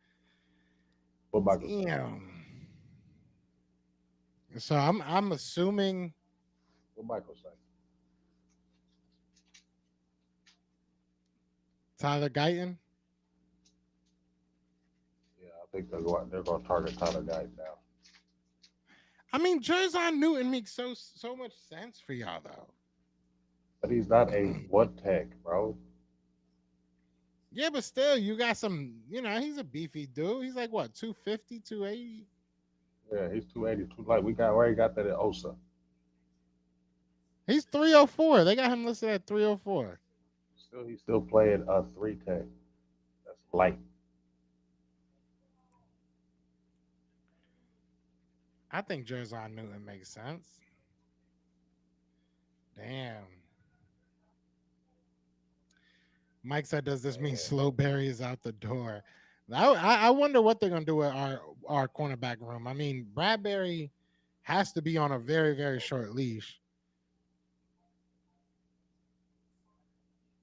Speaker 2: What Michael say?
Speaker 1: Damn. So I'm assuming
Speaker 2: What Michael say?
Speaker 1: Tyler Guyton.
Speaker 2: Yeah, I think they're going to target Tyler Guy now.
Speaker 1: I mean, Jerzon Newton makes so much sense for y'all though.
Speaker 2: But he's not a one tech, bro.
Speaker 1: Yeah, but still, you got some. He's a beefy dude. He's like what, 250, 280.
Speaker 2: Yeah, he's 280, too light. We got where he got that at Osa.
Speaker 1: He's 304. They got him listed at 304.
Speaker 2: He's still playing a three tech. That's light.
Speaker 1: I think Jerzon Newton makes sense. Damn. Mike said, "Does this mean
Speaker 2: Man,
Speaker 1: Slowberry is out the door?" I wonder what they're gonna do with our cornerback room. I mean, Bradbury has to be on a very very short leash.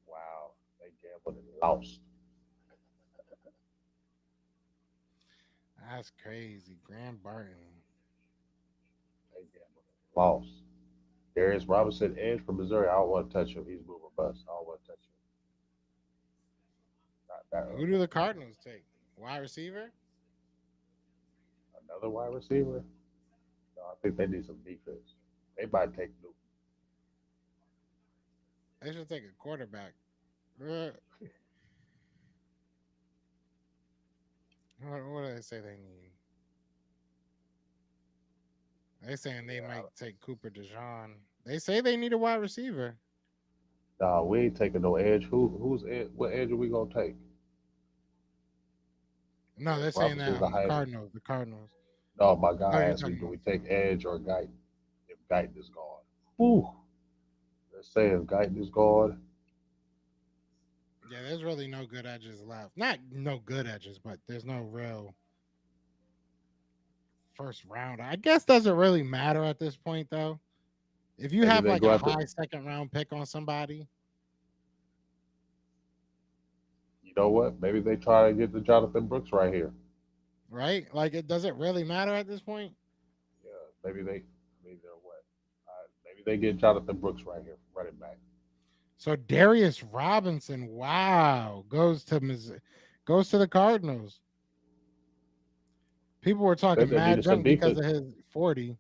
Speaker 2: wow, they gambled and lost.
Speaker 1: That's crazy. Graham Barton.
Speaker 2: They gambled and lost. Darius Robinson, edge from Missouri. I don't want to touch him. He's boomer bust. I don't want to touch him. Not that
Speaker 1: Who
Speaker 2: early.
Speaker 1: do the Cardinals take? Wide receiver?
Speaker 2: Another wide receiver. No, I think they need some defense. They might take Newton.
Speaker 1: They should take a quarterback. Uh, what do they say they need? They saying they
Speaker 2: Yeah,
Speaker 1: might take Cooper DeJean. They say they need a wide receiver.
Speaker 2: nah, we ain't taking no edge. Who's edge? What edge are we gonna take?
Speaker 1: No, they're
Speaker 2: Darius
Speaker 1: saying
Speaker 2: Robinson
Speaker 1: that
Speaker 2: is the
Speaker 1: the
Speaker 2: highest.
Speaker 1: Cardinals. The Cardinals.
Speaker 2: No, my
Speaker 1: Oh,
Speaker 2: guy
Speaker 1: you're
Speaker 2: asked me,
Speaker 1: talking
Speaker 2: do
Speaker 1: about.
Speaker 2: we take edge or Guyton? If Guyton is gone. Ooh. Let's say if Guyton is gone,
Speaker 1: Yeah, there's really no good edges left. Not no good edges, but there's no real first round. I guess doesn't really matter at this point though. If you
Speaker 2: maybe
Speaker 1: have
Speaker 2: they
Speaker 1: like
Speaker 2: go
Speaker 1: a
Speaker 2: after.
Speaker 1: high second round pick on somebody,
Speaker 2: You know what? Maybe they try to get the Jonathan Brooks right here.
Speaker 1: right? Like it doesn't really matter at this point.
Speaker 2: Yeah, maybe they. Maybe they're what? Maybe they get Jonathan Brooks right here, running back.
Speaker 1: So Darius Robinson, wow, goes to the Cardinals. People were
Speaker 2: Said
Speaker 1: talking
Speaker 2: they
Speaker 1: mad
Speaker 2: needed some
Speaker 1: junk because
Speaker 2: defense.
Speaker 1: of his 40.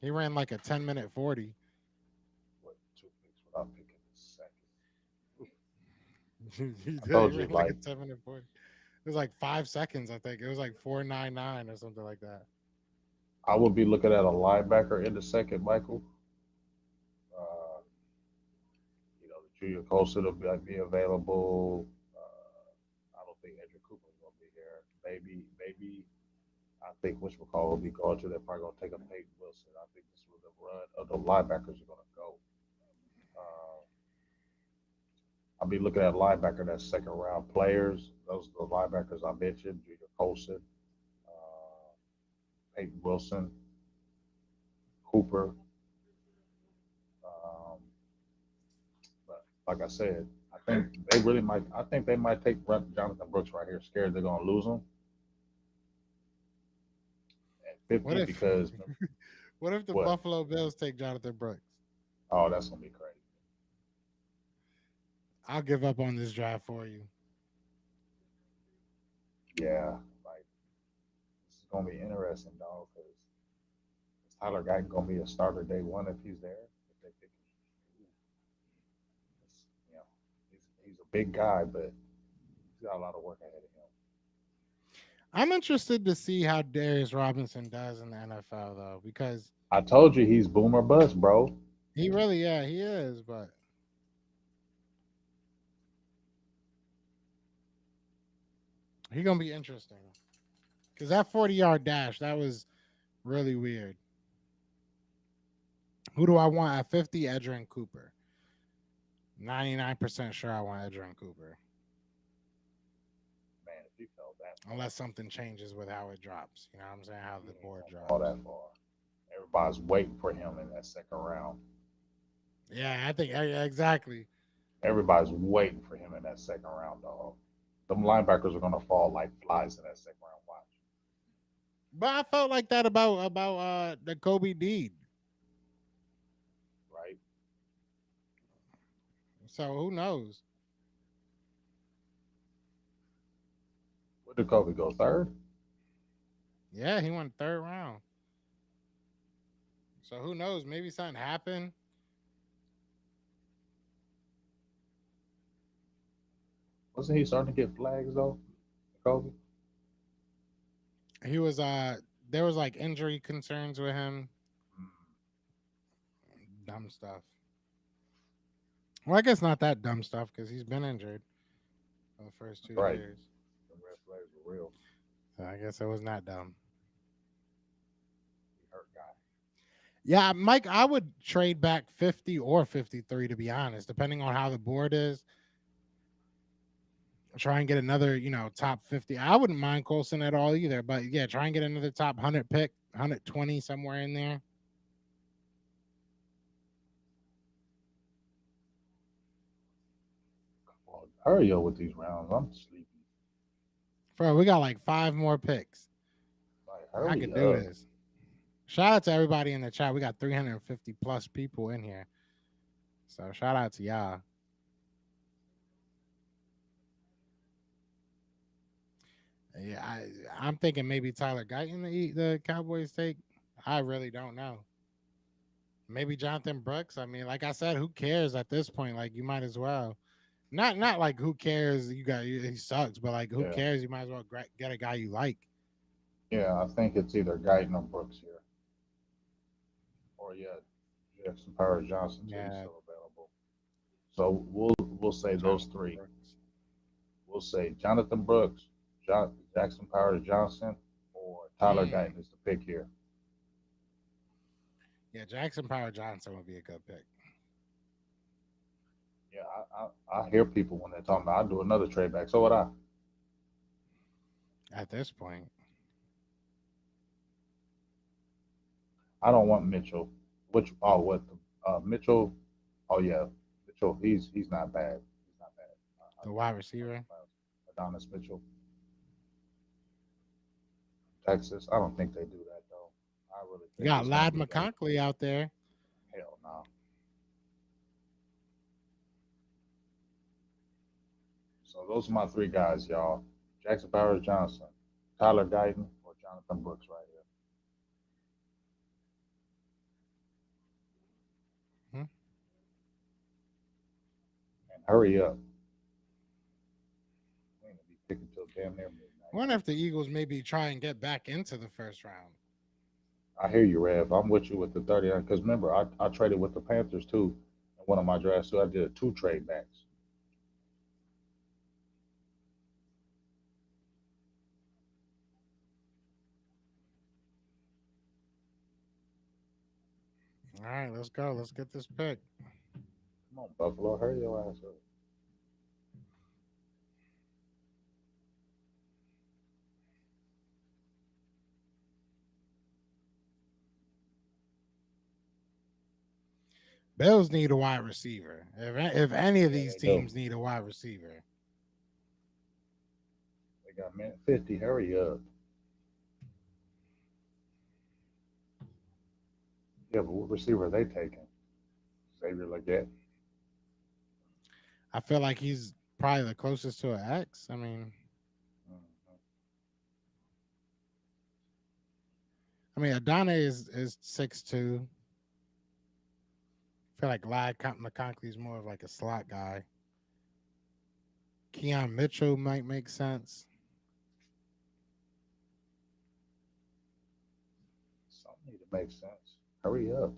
Speaker 1: He ran like a 10-minute 40.
Speaker 2: What, two picks without picking the second?
Speaker 1: he
Speaker 2: I
Speaker 1: did. He
Speaker 2: told you,
Speaker 1: ran like a
Speaker 2: like
Speaker 1: 10-minute 40. It was like 5 seconds, I think. It was like 4.99 or something like that.
Speaker 2: I would be looking at a linebacker in the second, Michael. The Junior Colson will be available. maybe I think which McCall will be going to. They're probably going to take a Peyton Wilson. I think this is where the run of the linebackers are going to go. Uh, I'll be looking at linebacker that second round players. Those are the linebackers I mentioned: Junior Colson, uh, Peyton Wilson, Cooper. Um, but like I said, I think they really might. I think they might take Jonathan Brooks right here, scared they're going to lose him at
Speaker 1: What
Speaker 2: 50
Speaker 1: if
Speaker 2: because
Speaker 1: what if the
Speaker 2: what?
Speaker 1: Buffalo Bills take Jonathan Brooks?
Speaker 2: Oh, that's going to be crazy.
Speaker 1: I'll give up on this draft for you.
Speaker 2: Yeah, like this is going to be interesting, dog. Because Tyler Guyton going to be a starter day one if he's there. If they pick him, you know, he's a big guy, but he's got a lot of work ahead of him.
Speaker 1: I'm interested to see how Darius Robinson does in the NFL though, because
Speaker 2: I told you he's boomer bust, bro.
Speaker 1: he really, yeah, he is, but he gonna be interesting. Because that 40-yard dash, that was really weird. Who do I want at 50? Edgerrin Cooper. 99% sure I want Edgerrin Cooper.
Speaker 2: Man, if he fell that far,
Speaker 1: Unless something changes with how it drops. You know what I'm saying? How
Speaker 2: he
Speaker 1: the
Speaker 2: ain't
Speaker 1: board
Speaker 2: gonna fall
Speaker 1: drops.
Speaker 2: that far. Everybody's waiting for him in that second round.
Speaker 1: Yeah, I think exactly.
Speaker 2: Everybody's waiting for him in that second round, dog. Them linebackers are gonna fall like flies in that second round. Watch,
Speaker 1: But I felt like that about the Kobe Deed.
Speaker 2: right?
Speaker 1: So who knows?
Speaker 2: Where did Kobe go? Third?
Speaker 1: Yeah, he went third round. So who knows? Maybe something happened.
Speaker 2: Wasn't he starting to get flags though, Kobe?
Speaker 1: He was there was like injury concerns with him.
Speaker 2: Mm,
Speaker 1: Dumb stuff. Well, I guess not that dumb stuff because he's been injured for the first two
Speaker 2: right.
Speaker 1: years.
Speaker 2: The red flags were real.
Speaker 1: So I guess it was not dumb.
Speaker 2: He hurt guy.
Speaker 1: Yeah, Mike, I would trade back 50 or 53 to be honest, depending on how the board is. Try and get another, top 50. I wouldn't mind Colson at all either, but yeah, try and get another top 100 pick, 120 somewhere in there.
Speaker 2: Well, hurry up with these rounds. I'm sleepy.
Speaker 1: Bro, we got like 5 more picks.
Speaker 2: Like,
Speaker 1: I
Speaker 2: hurry
Speaker 1: could do
Speaker 2: up.
Speaker 1: this. Shout out to everybody in the chat. We got 350 plus people in here. So shout out to y'all. Yeah, I'm thinking maybe Tyler Guyton to eat the Cowboys take. I really don't know. Maybe Jonathan Brooks. I mean, like I said, who cares at this point? Like you might as well. Not like who cares. He sucks, but like who
Speaker 2: Yeah,
Speaker 1: cares? You might as well get a guy you like.
Speaker 2: yeah. I think it's either Guyton or Brooks here, or yeah, Jackson Powers Johnson too. He's
Speaker 1: Yeah,
Speaker 2: still available. So we'll say those
Speaker 1: Jonathan
Speaker 2: three.
Speaker 1: Brooks.
Speaker 2: We'll say Jonathan Brooks, Jackson Powers Johnson, or Tyler
Speaker 1: Mm.
Speaker 2: Guyton is the pick here.
Speaker 1: Yeah, Jackson Power Johnson would be a good pick
Speaker 2: Yeah, I hear people when they're talking about I do another trade back. So would I.
Speaker 1: at this point.
Speaker 2: I don't want Mitchell. Which what Mitchell? Oh yeah, Mitchell. He's not bad. He's not bad. I
Speaker 1: The
Speaker 2: think
Speaker 1: wide
Speaker 2: he's one of
Speaker 1: receiver.
Speaker 2: the best. Adonis Mitchell, Texas. I don't think they do that though. I really
Speaker 1: You
Speaker 2: think
Speaker 1: got
Speaker 2: it's going to
Speaker 1: Lad
Speaker 2: be like
Speaker 1: McConkley out there.
Speaker 2: hell no. So those are my three guys, y'all. Jackson Powers Johnson, Tyler Guyton, or Jonathan Brooks right here.
Speaker 1: Hmm?
Speaker 2: And hurry up. We ain't gonna be picking till damn near
Speaker 1: I
Speaker 2: midnight.
Speaker 1: wonder if the Eagles maybe try and get back into the first round.
Speaker 2: I hear you, Rev. I'm with you with the 30. Because remember, I traded with the Panthers too in one of my drafts too. I did two trade backs.
Speaker 1: All right, let's go. Let's get this pick.
Speaker 2: Come on, Buffalo, hurry your ass up.
Speaker 1: Bills need a wide receiver. If any of
Speaker 2: Yeah,
Speaker 1: these
Speaker 2: they do.
Speaker 1: teams need a wide receiver,
Speaker 2: They got minute 50. Hurry up. Yeah, but what receiver are they taking? Xavier Leggett.
Speaker 1: I feel like he's probably the closest to an X. I mean,
Speaker 2: Mhm.
Speaker 1: Adane is 6'2". I feel like McConkey is more of like a slot guy. Quinyon Mitchell might make sense.
Speaker 2: Something need to make sense. Hurry up.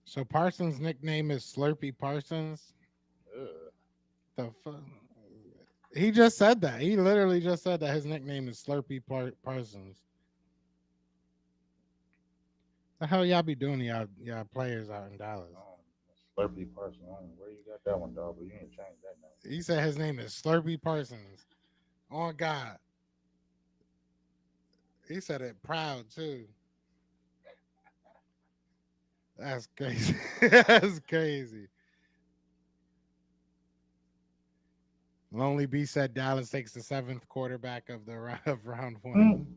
Speaker 1: So Parsons' nickname is Slurpy Parsons.
Speaker 2: Ugh.
Speaker 1: The he just said that. He literally just said that his nickname is Slurpy Parsons. The hell y'all be doing, y'all players out in Dallas?
Speaker 2: Slurpy person. Where you got that one, dog? But you ain't changed that name.
Speaker 1: He said his name is Slurpy Parsons. On God, he said it proud too. That's crazy. That's crazy. Lonely B said Dallas takes the seventh quarterback of the of round
Speaker 2: Hmm.
Speaker 1: one.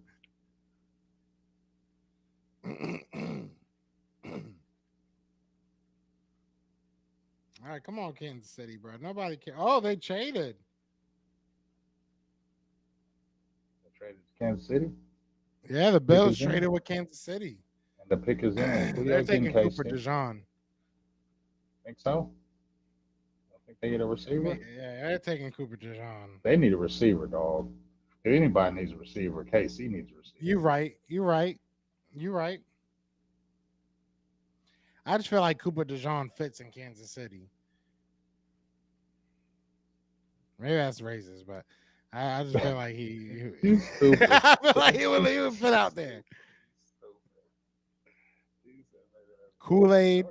Speaker 1: All right, come on, Kansas City, bro. Nobody care. Oh, they traded.
Speaker 2: They traded to Kansas City.
Speaker 1: Yeah, the
Speaker 2: Pick
Speaker 1: Bills
Speaker 2: is in.
Speaker 1: traded with Kansas City.
Speaker 2: And the pick is in. Who
Speaker 1: They're
Speaker 2: y'all getting,
Speaker 1: taking Cooper
Speaker 2: Casey?
Speaker 1: DeJean.
Speaker 2: Think so? I think they get a receiver.
Speaker 1: Yeah, they're taking Cooper DeJean.
Speaker 2: They need a receiver, dog. If anybody needs a receiver, KC needs a receiver.
Speaker 1: You right. You right. You right. I just feel like Cooper DeJean fits in Kansas City. Maybe that's racist, but I just feel like
Speaker 2: You stupid.
Speaker 1: I feel like he would fit out there. Kool Aid,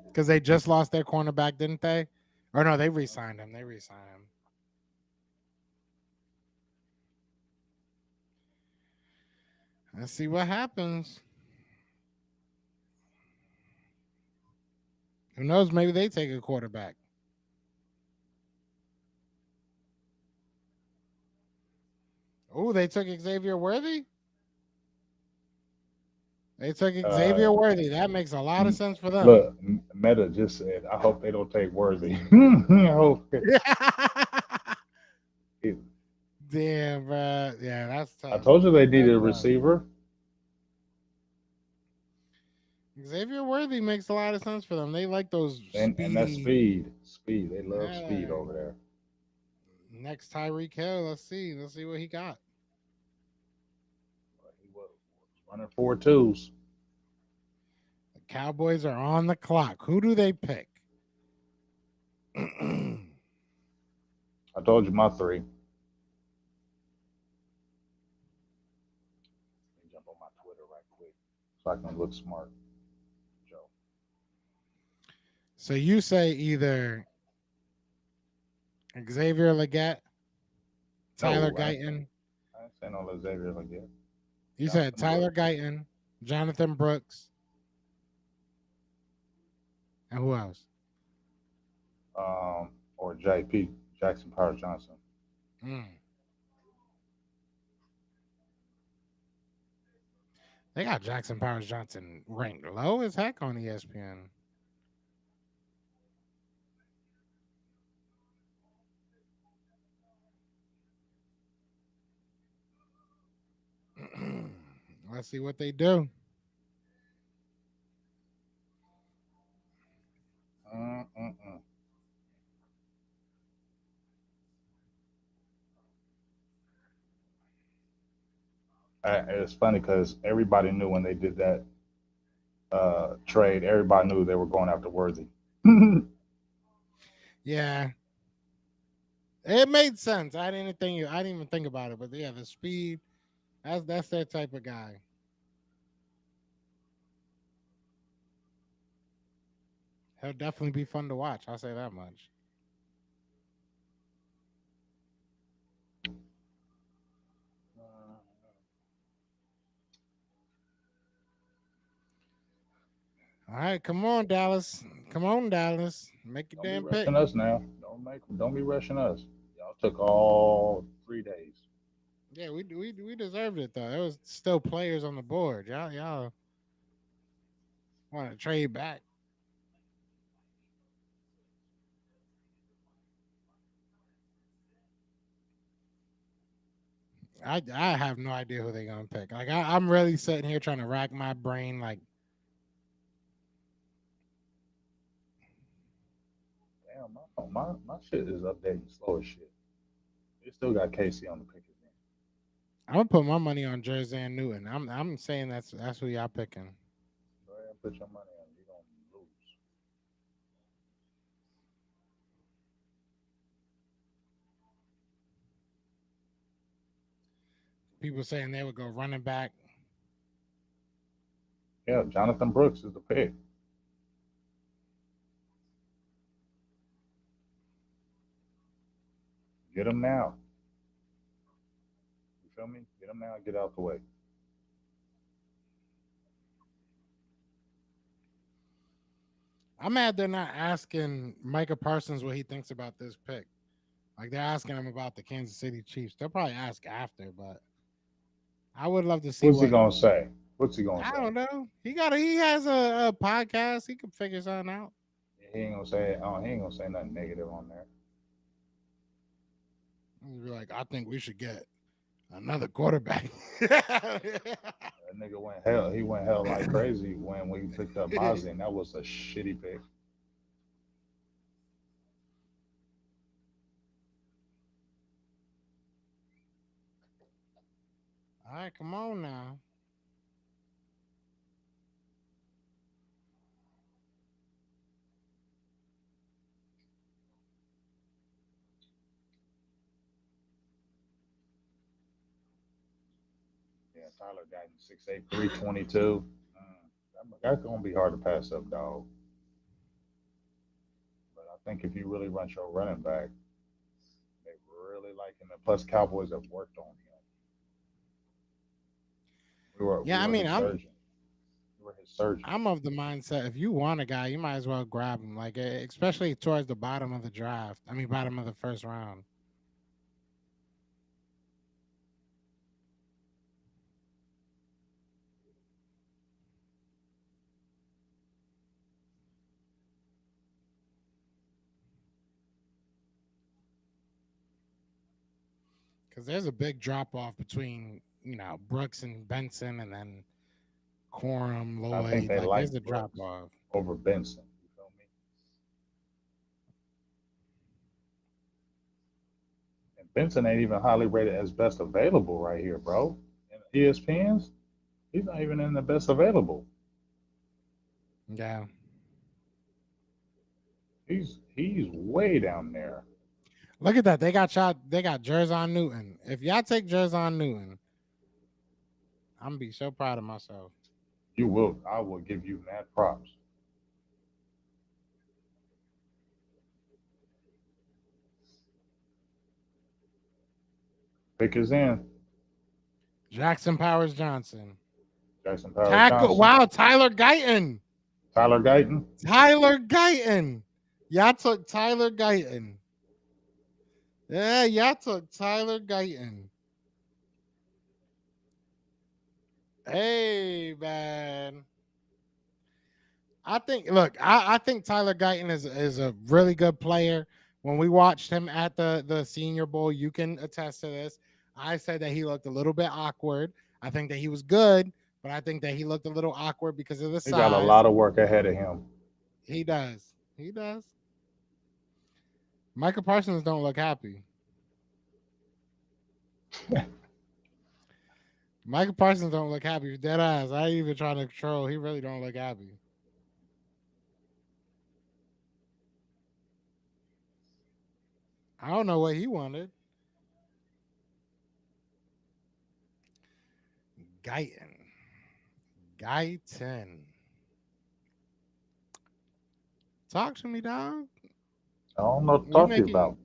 Speaker 1: because they just lost their cornerback, didn't they? Or no, they re-signed him. They re-signed him. Let's see what happens. Who knows? Maybe they take a quarterback. Oh, they took Xavier Worthy. They took
Speaker 2: Uh,
Speaker 1: Xavier Worthy. That makes a lot of sense for them.
Speaker 2: look, Meta just said, I hope they don't take Worthy. I hope
Speaker 1: Damn, bro. Yeah, that's
Speaker 2: I
Speaker 1: tough.
Speaker 2: told you they
Speaker 1: That's
Speaker 2: needed a
Speaker 1: tough.
Speaker 2: receiver.
Speaker 1: Xavier Worthy makes a lot of sense for them. They like those
Speaker 2: And that's
Speaker 1: speedy.
Speaker 2: speed. Speed. They love speed
Speaker 1: Yeah.
Speaker 2: over there.
Speaker 1: Next Tyreek Hill. Let's see. Let's see what he got.
Speaker 2: He was running 4.2s.
Speaker 1: The Cowboys are on the clock. Who do they pick?
Speaker 2: I told you my three. Let me jump on my Twitter right quick so I can look smart, Joe.
Speaker 1: So you say either Xavier Leggett, Tyler
Speaker 2: No,
Speaker 1: Guyton.
Speaker 2: I ain't saying no Xavier like that.
Speaker 1: You said
Speaker 2: Jonathan
Speaker 1: Tyler
Speaker 2: Brooks.
Speaker 1: Guyton, Jonathan Brooks, and who else?
Speaker 2: Or JP, Jackson Powers Johnson.
Speaker 1: Mm. They got Jackson Powers Johnson ranked low as heck on ESPN. Let's see what they do.
Speaker 2: Mm-mm-mm. It's funny because everybody knew when they did that trade, everybody knew they were going after Worthy.
Speaker 1: Yeah, it made sense. I didn't even think about it, but yeah, the speed. That's that type of guy. He'll definitely be fun to watch. I'll say that much. All right, come on, Dallas. Come on, Dallas. Make your
Speaker 2: Don't be
Speaker 1: damn pick.
Speaker 2: rushing us now. Don't be rushing us. Y'all took all 3 days.
Speaker 1: Yeah, we deserved it though. There was still players on the board. Y'all want to trade back? I have no idea who they're gonna pick. Like I'm really sitting here trying to rack my brain. Like
Speaker 2: Damn, my shit is updating slow as shit. They still got Casey on the pick again.
Speaker 1: I'm gonna put my money on Jersey and Newton. I'm saying that's who y'all picking.
Speaker 2: Go ahead and put your money on. You're gonna lose.
Speaker 1: People saying they would go running back.
Speaker 2: Yeah, Jonathan Brooks is the pick. Get him now. You feel me? Get him now. Get out the way.
Speaker 1: I'm mad they're not asking Micah Parsons what he thinks about this pick. Like they're asking him about the Kansas City Chiefs. They'll probably ask after, but I would love to see
Speaker 2: What's he
Speaker 1: what.
Speaker 2: gonna say? What's he gonna
Speaker 1: I
Speaker 2: say?
Speaker 1: don't know. He has a podcast. He could figure something out.
Speaker 2: He ain't gonna say. Oh, he ain't gonna say nothing negative on there.
Speaker 1: He'd be like, I think we should get another quarterback.
Speaker 2: That nigga went hell. He went hell like crazy when we picked up Mozzie, and that was a shitty pick.
Speaker 1: All right, come on now.
Speaker 2: Yeah, Tyler Guyton, 6'8", 322. That's gonna be hard to pass up, dog. But I think if you really run your running back, they really like him. And plus, Cowboys have worked on him. We
Speaker 1: Yeah, I
Speaker 2: were
Speaker 1: mean,
Speaker 2: his surgeon. We were his surgeon.
Speaker 1: I'm of the mindset if you want a guy, you might as well grab him. Like especially towards the bottom of the draft. I mean, bottom of the first round. Because there's a big drop off between Brooks and Benson, and then Corum,
Speaker 2: I think
Speaker 1: Lloyd.
Speaker 2: they
Speaker 1: Like
Speaker 2: like
Speaker 1: there's a drop
Speaker 2: Brooks
Speaker 1: off.
Speaker 2: over Benson. You feel me? And Benson ain't even highly rated as best available right here, bro. And ESPN's, he's not even in the best available.
Speaker 1: Yeah.
Speaker 2: He's way down there.
Speaker 1: Look at that. They got shot. They got Jerzon Newton. If y'all take Jerzon Newton, I'm gonna be so proud of myself.
Speaker 2: You will. I will give you mad props. Pick is in.
Speaker 1: Jackson Powers Johnson.
Speaker 2: Jackson Power
Speaker 1: Tackle.
Speaker 2: Johnson.
Speaker 1: Wow, Tyler Guyton.
Speaker 2: Tyler Guyton.
Speaker 1: Tyler Guyton. Y'all took Tyler Guyton. Yeah, y'all took Tyler Guyton. Hey, man. I think Tyler Guyton is a really good player. When we watched him at the Senior Bowl, you can attest to this. I said that he looked a little bit awkward. I think that he was good, but I think that he looked a little awkward because of the
Speaker 2: He got a
Speaker 1: size.
Speaker 2: lot of work ahead of him.
Speaker 1: He does. He does. Michael Parsons don't look happy. Michael Parsons don't look happy. Dead eyes. I ain't even trying to troll. He really don't look happy. I don't know what he wanted. Guyton. Guyton. Talk to me, dog.
Speaker 2: I don't know what to
Speaker 1: We
Speaker 2: talk to you about.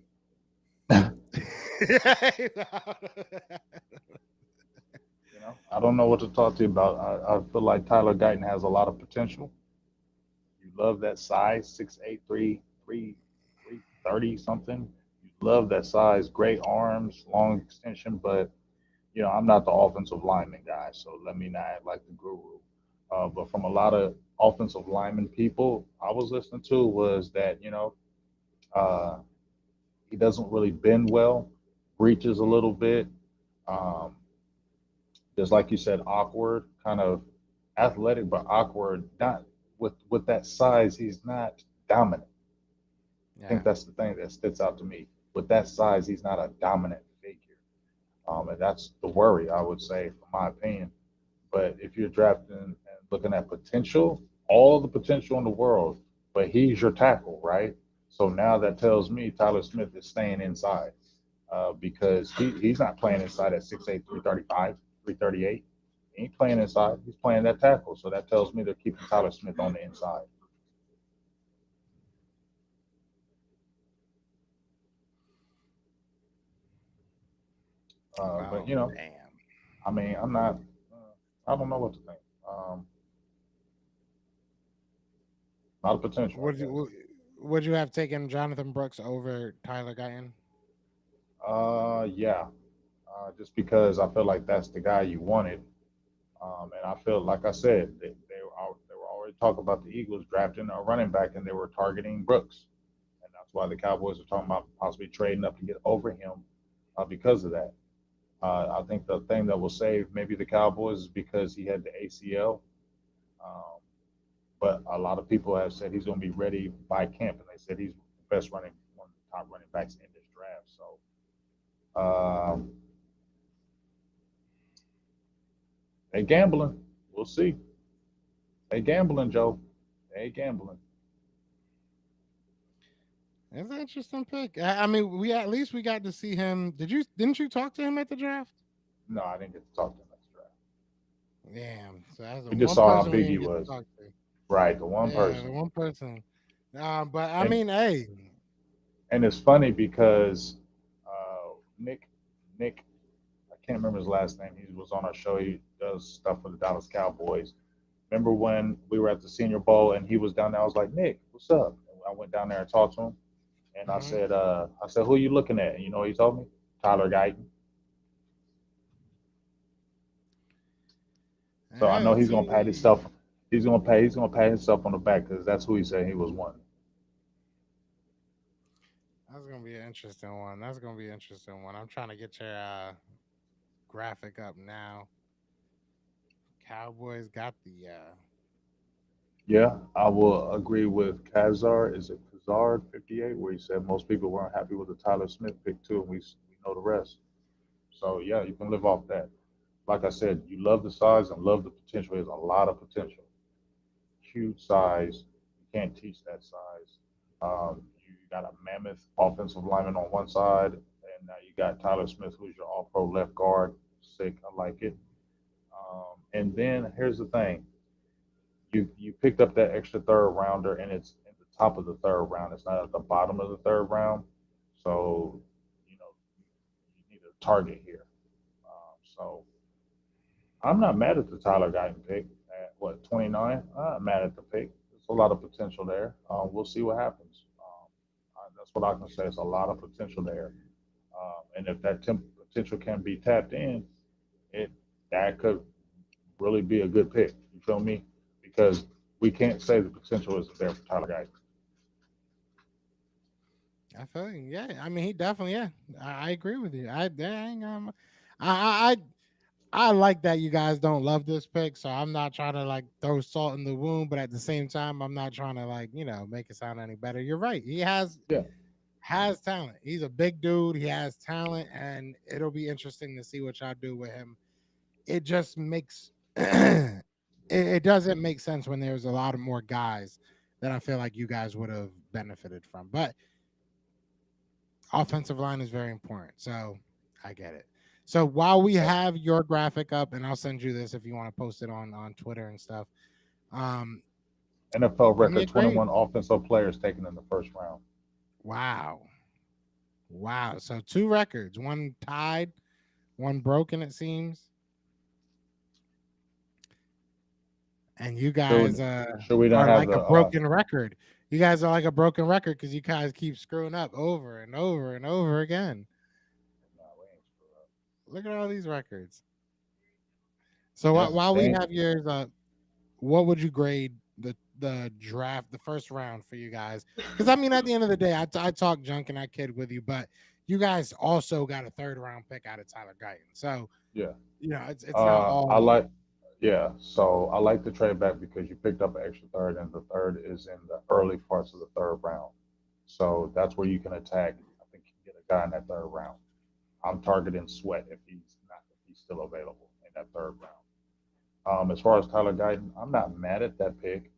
Speaker 1: making
Speaker 2: I don't know what to talk to you about. I feel like Tyler Guyton has a lot of potential. You love that size, 6'8", 330 something. You love that size, great arms, long extension, but I'm not the offensive lineman guy, so let me not act like the guru. But from a lot of offensive lineman people I was listening to was that, uh, he doesn't really bend well, reaches a little bit. Um, just like you said, awkward, kind of athletic but awkward. Not with that size, he's not dominant. I think
Speaker 1: yeah.
Speaker 2: that's the thing that sticks out to me. With that size, he's not a dominant figure, and that's the worry I would say, from my opinion. But if you're drafting and looking at potential, all the potential in the world, but he's your tackle, right? So now that tells me Tyler Smith is staying inside, because he's not playing inside at 6'8", 335, 338. He ain't playing inside. He's playing that tackle. So that tells me they're keeping Tyler Smith on the inside. But
Speaker 1: Oh damn.
Speaker 2: I mean, I'm not. I don't know what to think. Um, a lot of potential, I
Speaker 1: Would
Speaker 2: guess.
Speaker 1: you would you have taken Jonathan Brooks over Tyler Guyton?
Speaker 2: Yeah. Just because I feel like that's the guy you wanted. And I feel like I said they were already talking about the Eagles drafting a running back, and they were targeting Brooks, and that's why the Cowboys are talking about possibly trading up to get over him, because of that. I think the thing that will save maybe the Cowboys is because he had the ACL, um, but a lot of people have said he's going to be ready by camp, and they said he's the best one of the top running backs in this draft. So they gambling. We'll see. They gambling, Joe. They gambling.
Speaker 1: It's an interesting pick. I mean, we at least we got to see him. Didn't you talk to him at the draft?
Speaker 2: No, I didn't get to talk to him next draft.
Speaker 1: Damn. So that's the
Speaker 2: We just
Speaker 1: one
Speaker 2: saw how
Speaker 1: person we
Speaker 2: big he
Speaker 1: didn't get to
Speaker 2: was.
Speaker 1: talk to.
Speaker 2: Right, the one
Speaker 1: Yeah, the
Speaker 2: person.
Speaker 1: one person. But I
Speaker 2: And
Speaker 1: mean, hey,
Speaker 2: and it's funny because Nick Nick, I can't remember his last name. He was on our show. He does stuff for the Dallas Cowboys. Remember when we were at the Senior Bowl and he was down there? I was like, Nick, what's up? And I went down there and talked to him, and
Speaker 1: mhm.
Speaker 2: I said, who are you looking at? And you know, what he told me, Tyler Guyton. So I know
Speaker 1: Hey,
Speaker 2: he's gonna pat
Speaker 1: see,
Speaker 2: himself. He's gonna pat himself on the back because that's who he said he was one.
Speaker 1: that's gonna be an interesting one. That's gonna be an interesting one. I'm trying to get your graphic up now. Cowboys got the
Speaker 2: Yeah, I will agree with Kazar. Is it Kazar 58, where he said most people weren't happy with the Tyler Smith pick too, and we know the rest. So yeah, you can live off that. Like I said, you love the size and love the potential. There's a lot of potential. Huge size. You can't teach that size. You got a mammoth offensive lineman on one side, and now you got Tyler Smith, who's your All-Pro left guard. Sick, I like it. And then here's the thing: you picked up that extra third rounder, and it's at the top of the third round. It's not at the bottom of the third round. So, you know, you need a target here. So I'm not mad at the Tyler Guyton pick at what 29. I'm not mad at the pick. There's a lot of potential there. We'll see what happens. That's what I can say. It's a lot of potential there, and if that potential can be tapped in, it that could really be a good pick. You feel me? Because we can't say the potential isn't there for Tyler Guyton.
Speaker 1: I feel you. Yeah, I mean, he definitely. Yeah, I agree with you. I, I, I like that you guys don't love this pick, so I'm not trying to like throw salt in the wound, but at the same time, I'm not trying to like make it sound any better. You're right. He
Speaker 2: Yeah,
Speaker 1: has talent. He's a big dude. He has talent, and it'll be interesting to see what y'all do with him it just makes it doesn't make sense when there's a lot of more guys that I feel like you guys would have benefited from. But offensive line is very important. So I get it. So while we
Speaker 2: Yep.
Speaker 1: have your graphic up, and I'll send you this if you want to post it on Twitter and stuff. Um,
Speaker 2: NFL
Speaker 1: Give me a
Speaker 2: record
Speaker 1: grade.
Speaker 2: 21 offensive players taken in the first round.
Speaker 1: Wow. Wow. So two records, one tied, one broken, it seems. And you
Speaker 2: Sure,
Speaker 1: guys
Speaker 2: sure we don't
Speaker 1: are
Speaker 2: have
Speaker 1: like
Speaker 2: the.
Speaker 1: a broken record. You guys are like a broken record because you guys keep screwing up over and over and over again.
Speaker 2: Nah, we ain't screwed up.
Speaker 1: Look at all these records. So
Speaker 2: Yeah,
Speaker 1: while we
Speaker 2: they
Speaker 1: have yours, what would you grade the draft, the first round for you guys? Because I mean, at the end of the day, I talk junk and I kid with you, but you guys also got a third round pick out of Tyler Guyton. So
Speaker 2: yeah.
Speaker 1: it's not
Speaker 2: I
Speaker 1: all.
Speaker 2: like. Yeah, so I like the trade back because you picked up an extra third, and the third is in the early parts of the third round. So that's where you can attack. I think you can get a guy in that third round. I'm targeting Sweat if he's still available in that third round. As far as Tyler Guyton, I'm not mad at that pick.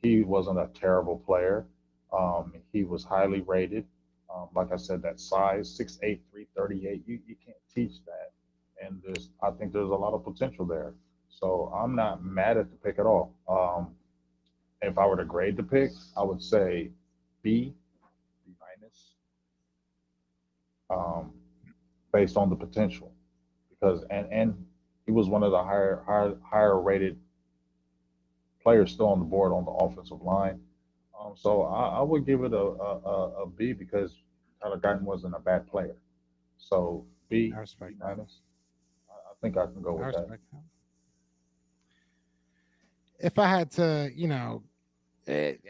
Speaker 2: He wasn't a terrible player. He was highly rated. Like I said, that size, 6'8", 338, you can't teach that. And I think there's a lot of potential there. So I'm not mad at the pick at all. If I were to grade the pick, I would say B, B minus, um, based on the potential. And he was one of the higher rated players still on the board on the offensive line. So I would give it a B because Tyler Guyton wasn't a bad player. So
Speaker 1: I
Speaker 2: B
Speaker 1: respect that.
Speaker 2: minus. I think I can go
Speaker 1: I
Speaker 2: with that.
Speaker 1: respect that. If I had to,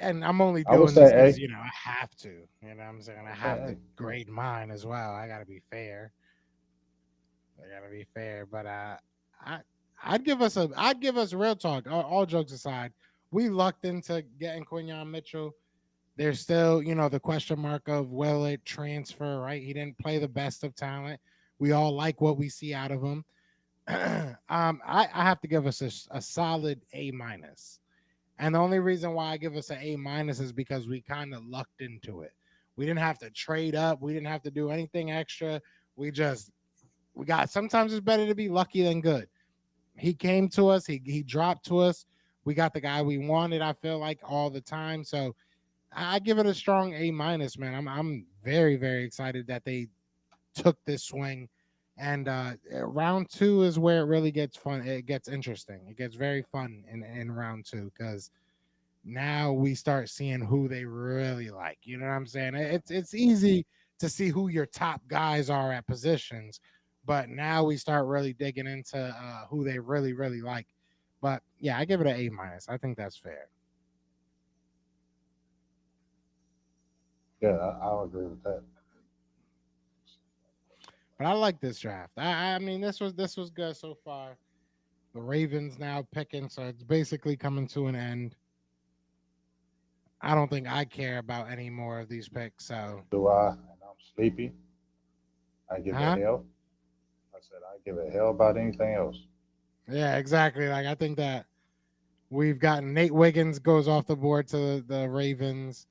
Speaker 1: and I'm only
Speaker 2: I would
Speaker 1: doing this
Speaker 2: say
Speaker 1: because
Speaker 2: A.
Speaker 1: I have to. You know, what I'm saying
Speaker 2: I
Speaker 1: I
Speaker 2: would say
Speaker 1: have to
Speaker 2: A.
Speaker 1: grade mine as well. I got to be fair. I got to be fair. But I I'd give us real talk. All jokes aside, we lucked into getting Quinyon Mitchell. There's still, the question mark of will it transfer, right? He didn't play the best of talent. We all like what we see out of him. I have to give us a solid A minus. And the only reason why I give us an A minus is because we kind of lucked into it. We didn't have to trade up. We didn't have to do anything extra. We just we got sometimes it's better to be lucky than good. He came to us, he dropped to us. We got the guy we wanted, I feel like all the time. So I give it a strong A minus, man. I'm very, very excited that they took this swing. And round two is where it really gets fun. It gets interesting. It gets very fun in round two because now we start seeing who they really like. You know what I'm saying? It's easy to see who your top guys are at positions, but now we start really digging into who they really really like. But yeah, I give it an A minus. I think that's fair.
Speaker 2: Yeah, I'll agree with that.
Speaker 1: But I like this draft. I mean this was good so far. The Ravens now picking, so it's basically coming to an end. I don't think I care about any more of these picks. So,
Speaker 2: Do I? And I'm sleepy. I give a
Speaker 1: huh?
Speaker 2: hell. I said I give a hell about anything else.
Speaker 1: Yeah, exactly. Like I think that we've gotten Nate Wiggins goes off the board to the Ravens.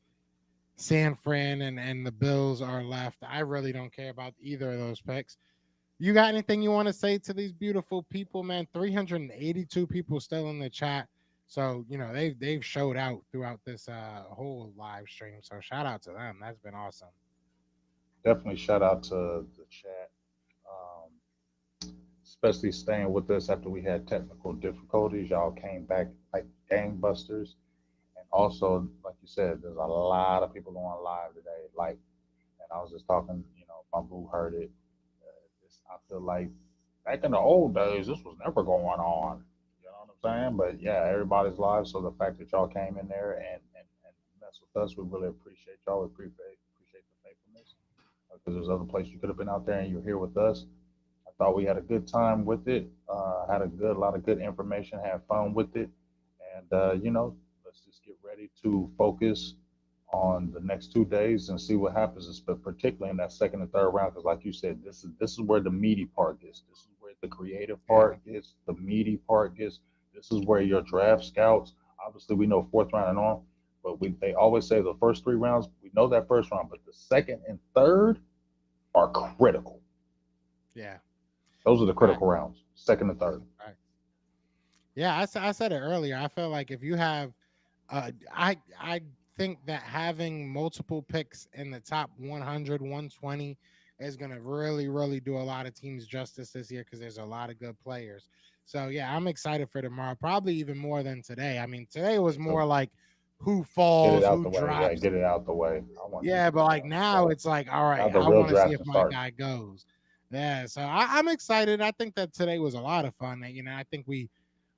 Speaker 1: San Fran and the Bills are left. I really don't care about either of those picks. You got anything you want to say to these beautiful people, man? 382 people still in the chat. So, they've showed out throughout this whole live stream. So shout out to them. That's been awesome.
Speaker 2: Definitely shout out to the chat, um, especially staying with us after we had technical difficulties. Y'all came back like gangbusters. And also, like you said, there's a lot of people going live today. Like, and I was just talking, my boo heard it. I feel like back in the old days, this was never going on. You know what I'm saying? But yeah, everybody's live. So the fact that y'all came in there and mess with us, we really appreciate y'all. We appreciate the faithfulness because there's other places you could have been out there and you're here with us. I thought we had a good time with it. Had a lot of good information. Had fun with it, and let's just get ready to focus on the next 2 days and see what happens. But particularly in that second and third round, because like you said, this is where the meaty part is. This is where The creative
Speaker 1: Yeah.
Speaker 2: part gets, the meaty part gets. This is where your draft scouts, obviously we know fourth round and on, but they always say the first 3 rounds, we know that first round, but the second and third are critical.
Speaker 1: Yeah.
Speaker 2: Those are the
Speaker 1: Right.
Speaker 2: critical rounds, second and third.
Speaker 1: Right. Yeah. I said it earlier. I feel like if you have, I think that having multiple picks in the top 100, 120 is going to really, really do a lot of teams justice this year because there's a lot of good players. So yeah, I'm excited for tomorrow, probably even more than today. I mean, today was more
Speaker 2: So
Speaker 1: like who
Speaker 2: get it
Speaker 1: falls,
Speaker 2: out
Speaker 1: who
Speaker 2: the way. Yeah,
Speaker 1: drops.
Speaker 2: get it out the way. I want these
Speaker 1: Yeah, but like
Speaker 2: tomorrow.
Speaker 1: now
Speaker 2: So
Speaker 1: it's like, all right,
Speaker 2: now the
Speaker 1: I
Speaker 2: real
Speaker 1: want to see
Speaker 2: draft
Speaker 1: if
Speaker 2: is
Speaker 1: my
Speaker 2: starting.
Speaker 1: guy goes. Yeah, so I'm excited. I think that today was a lot of fun. I think we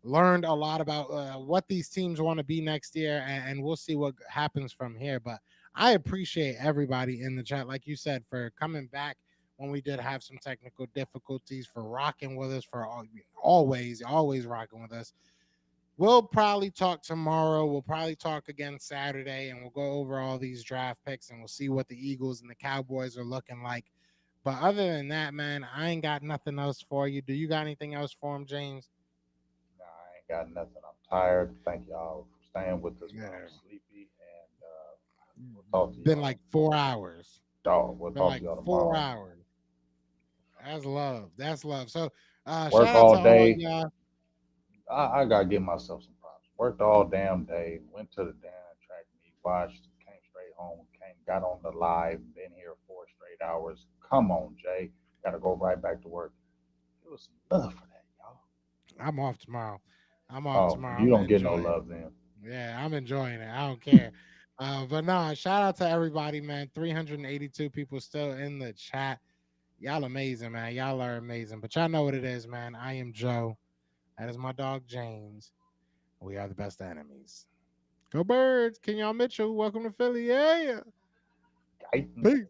Speaker 1: learned a lot about what these teams want to be next year, and we'll see what happens from here. But I appreciate everybody in the chat, like you said, for coming back when we did have some technical difficulties, for rocking with us, for always rocking with us. We'll probably talk tomorrow. We'll probably talk again Saturday, and we'll go over all these draft picks, and we'll see what the Eagles and the Cowboys are looking like. But other than that, man, I ain't got nothing else for you. Do you got anything else for him, James?
Speaker 2: Nah, I ain't got nothing. I'm tired. Thank y'all for staying with us, but I'm
Speaker 1: Yeah.
Speaker 2: sleepy. And we'll talk to
Speaker 1: Been
Speaker 2: y'all
Speaker 1: like
Speaker 2: tomorrow.
Speaker 1: 4 hours.
Speaker 2: Dog, we'll
Speaker 1: Been
Speaker 2: talk
Speaker 1: like
Speaker 2: to y'all
Speaker 1: four
Speaker 2: tomorrow.
Speaker 1: hours. That's love. That's love. So shout
Speaker 2: Work
Speaker 1: out
Speaker 2: all
Speaker 1: to all
Speaker 2: day.
Speaker 1: y'all.
Speaker 2: I gotta give myself some props. Worked all damn day. Went to the damn track meet. Watched. Came straight home. Came. Got on the live. Been here 4 straight hours. Come on, Jay. Gotta go right back to work. Give us some love for that, y'all.
Speaker 1: I'm off tomorrow. I'm off
Speaker 2: Oh,
Speaker 1: tomorrow.
Speaker 2: you
Speaker 1: I'm gonna
Speaker 2: don't get no
Speaker 1: enjoy it.
Speaker 2: love then.
Speaker 1: Yeah, I'm enjoying it. I don't care. But no, shout out to everybody, man. 382 people still in the chat. Y'all amazing, man. Y'all are amazing. But y'all know what it is, man. I am Joe. That is my dog James. We are the best enemies. Go Birds. Kenyon Mitchell. Welcome to Philly. Yeah.
Speaker 2: Guyton.
Speaker 1: Peace.